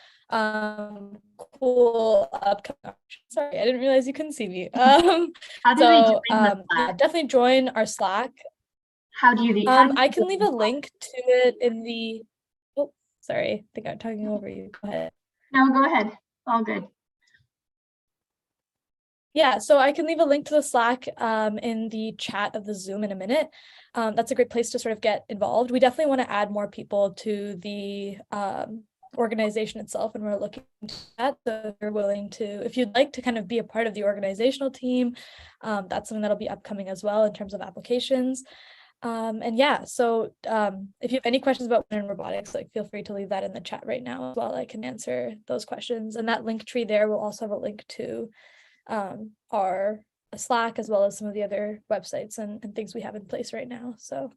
cool upcoming. Sorry, I didn't realize you couldn't see me. How do they join the Slack? Yeah, definitely join our Slack. How do you? I can leave a link to it in the. Oh, sorry, I think I'm talking over you. Go ahead. No, go ahead. All good. Yeah, so I can leave a link to the Slack in the chat of the Zoom in a minute. That's a great place to sort of get involved. We definitely want to add more people to the organization itself, and we're looking to that. So if you're willing to, if you'd like to kind of be a part of the organizational team, that's something that'll be upcoming as well in terms of applications. And yeah, so if you have any questions about women in robotics, feel free to leave that in the chat right now as well. I can answer those questions. And that link tree there will also have a link to our Slack, as well as some of the other websites and things we have in place right now. So,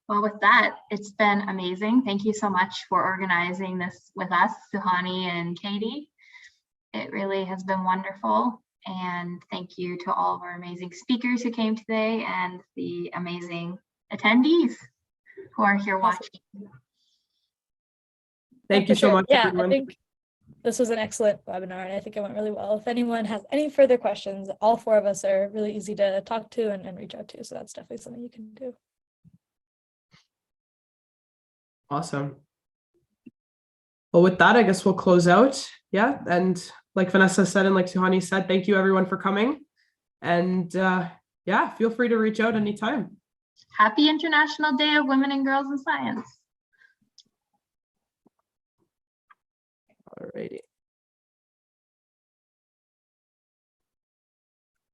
well, with that, it's been amazing. Thank you so much for organizing this with us, Suhani and Katie. It really has been wonderful. And thank you to all of our amazing speakers who came today and the amazing attendees who are here watching. Thank you so much, everyone. I think this was an excellent webinar, and I think it went really well. If anyone has any further questions, all four of us are really easy to talk to and reach out to. So that's definitely something you can do. Awesome. Well, with that, I guess we'll close out. Yeah. And like Vanessa said, and like Suhani said, thank you everyone for coming. And yeah, feel free to reach out anytime. Happy International Day of Women and Girls in Science. Alrighty.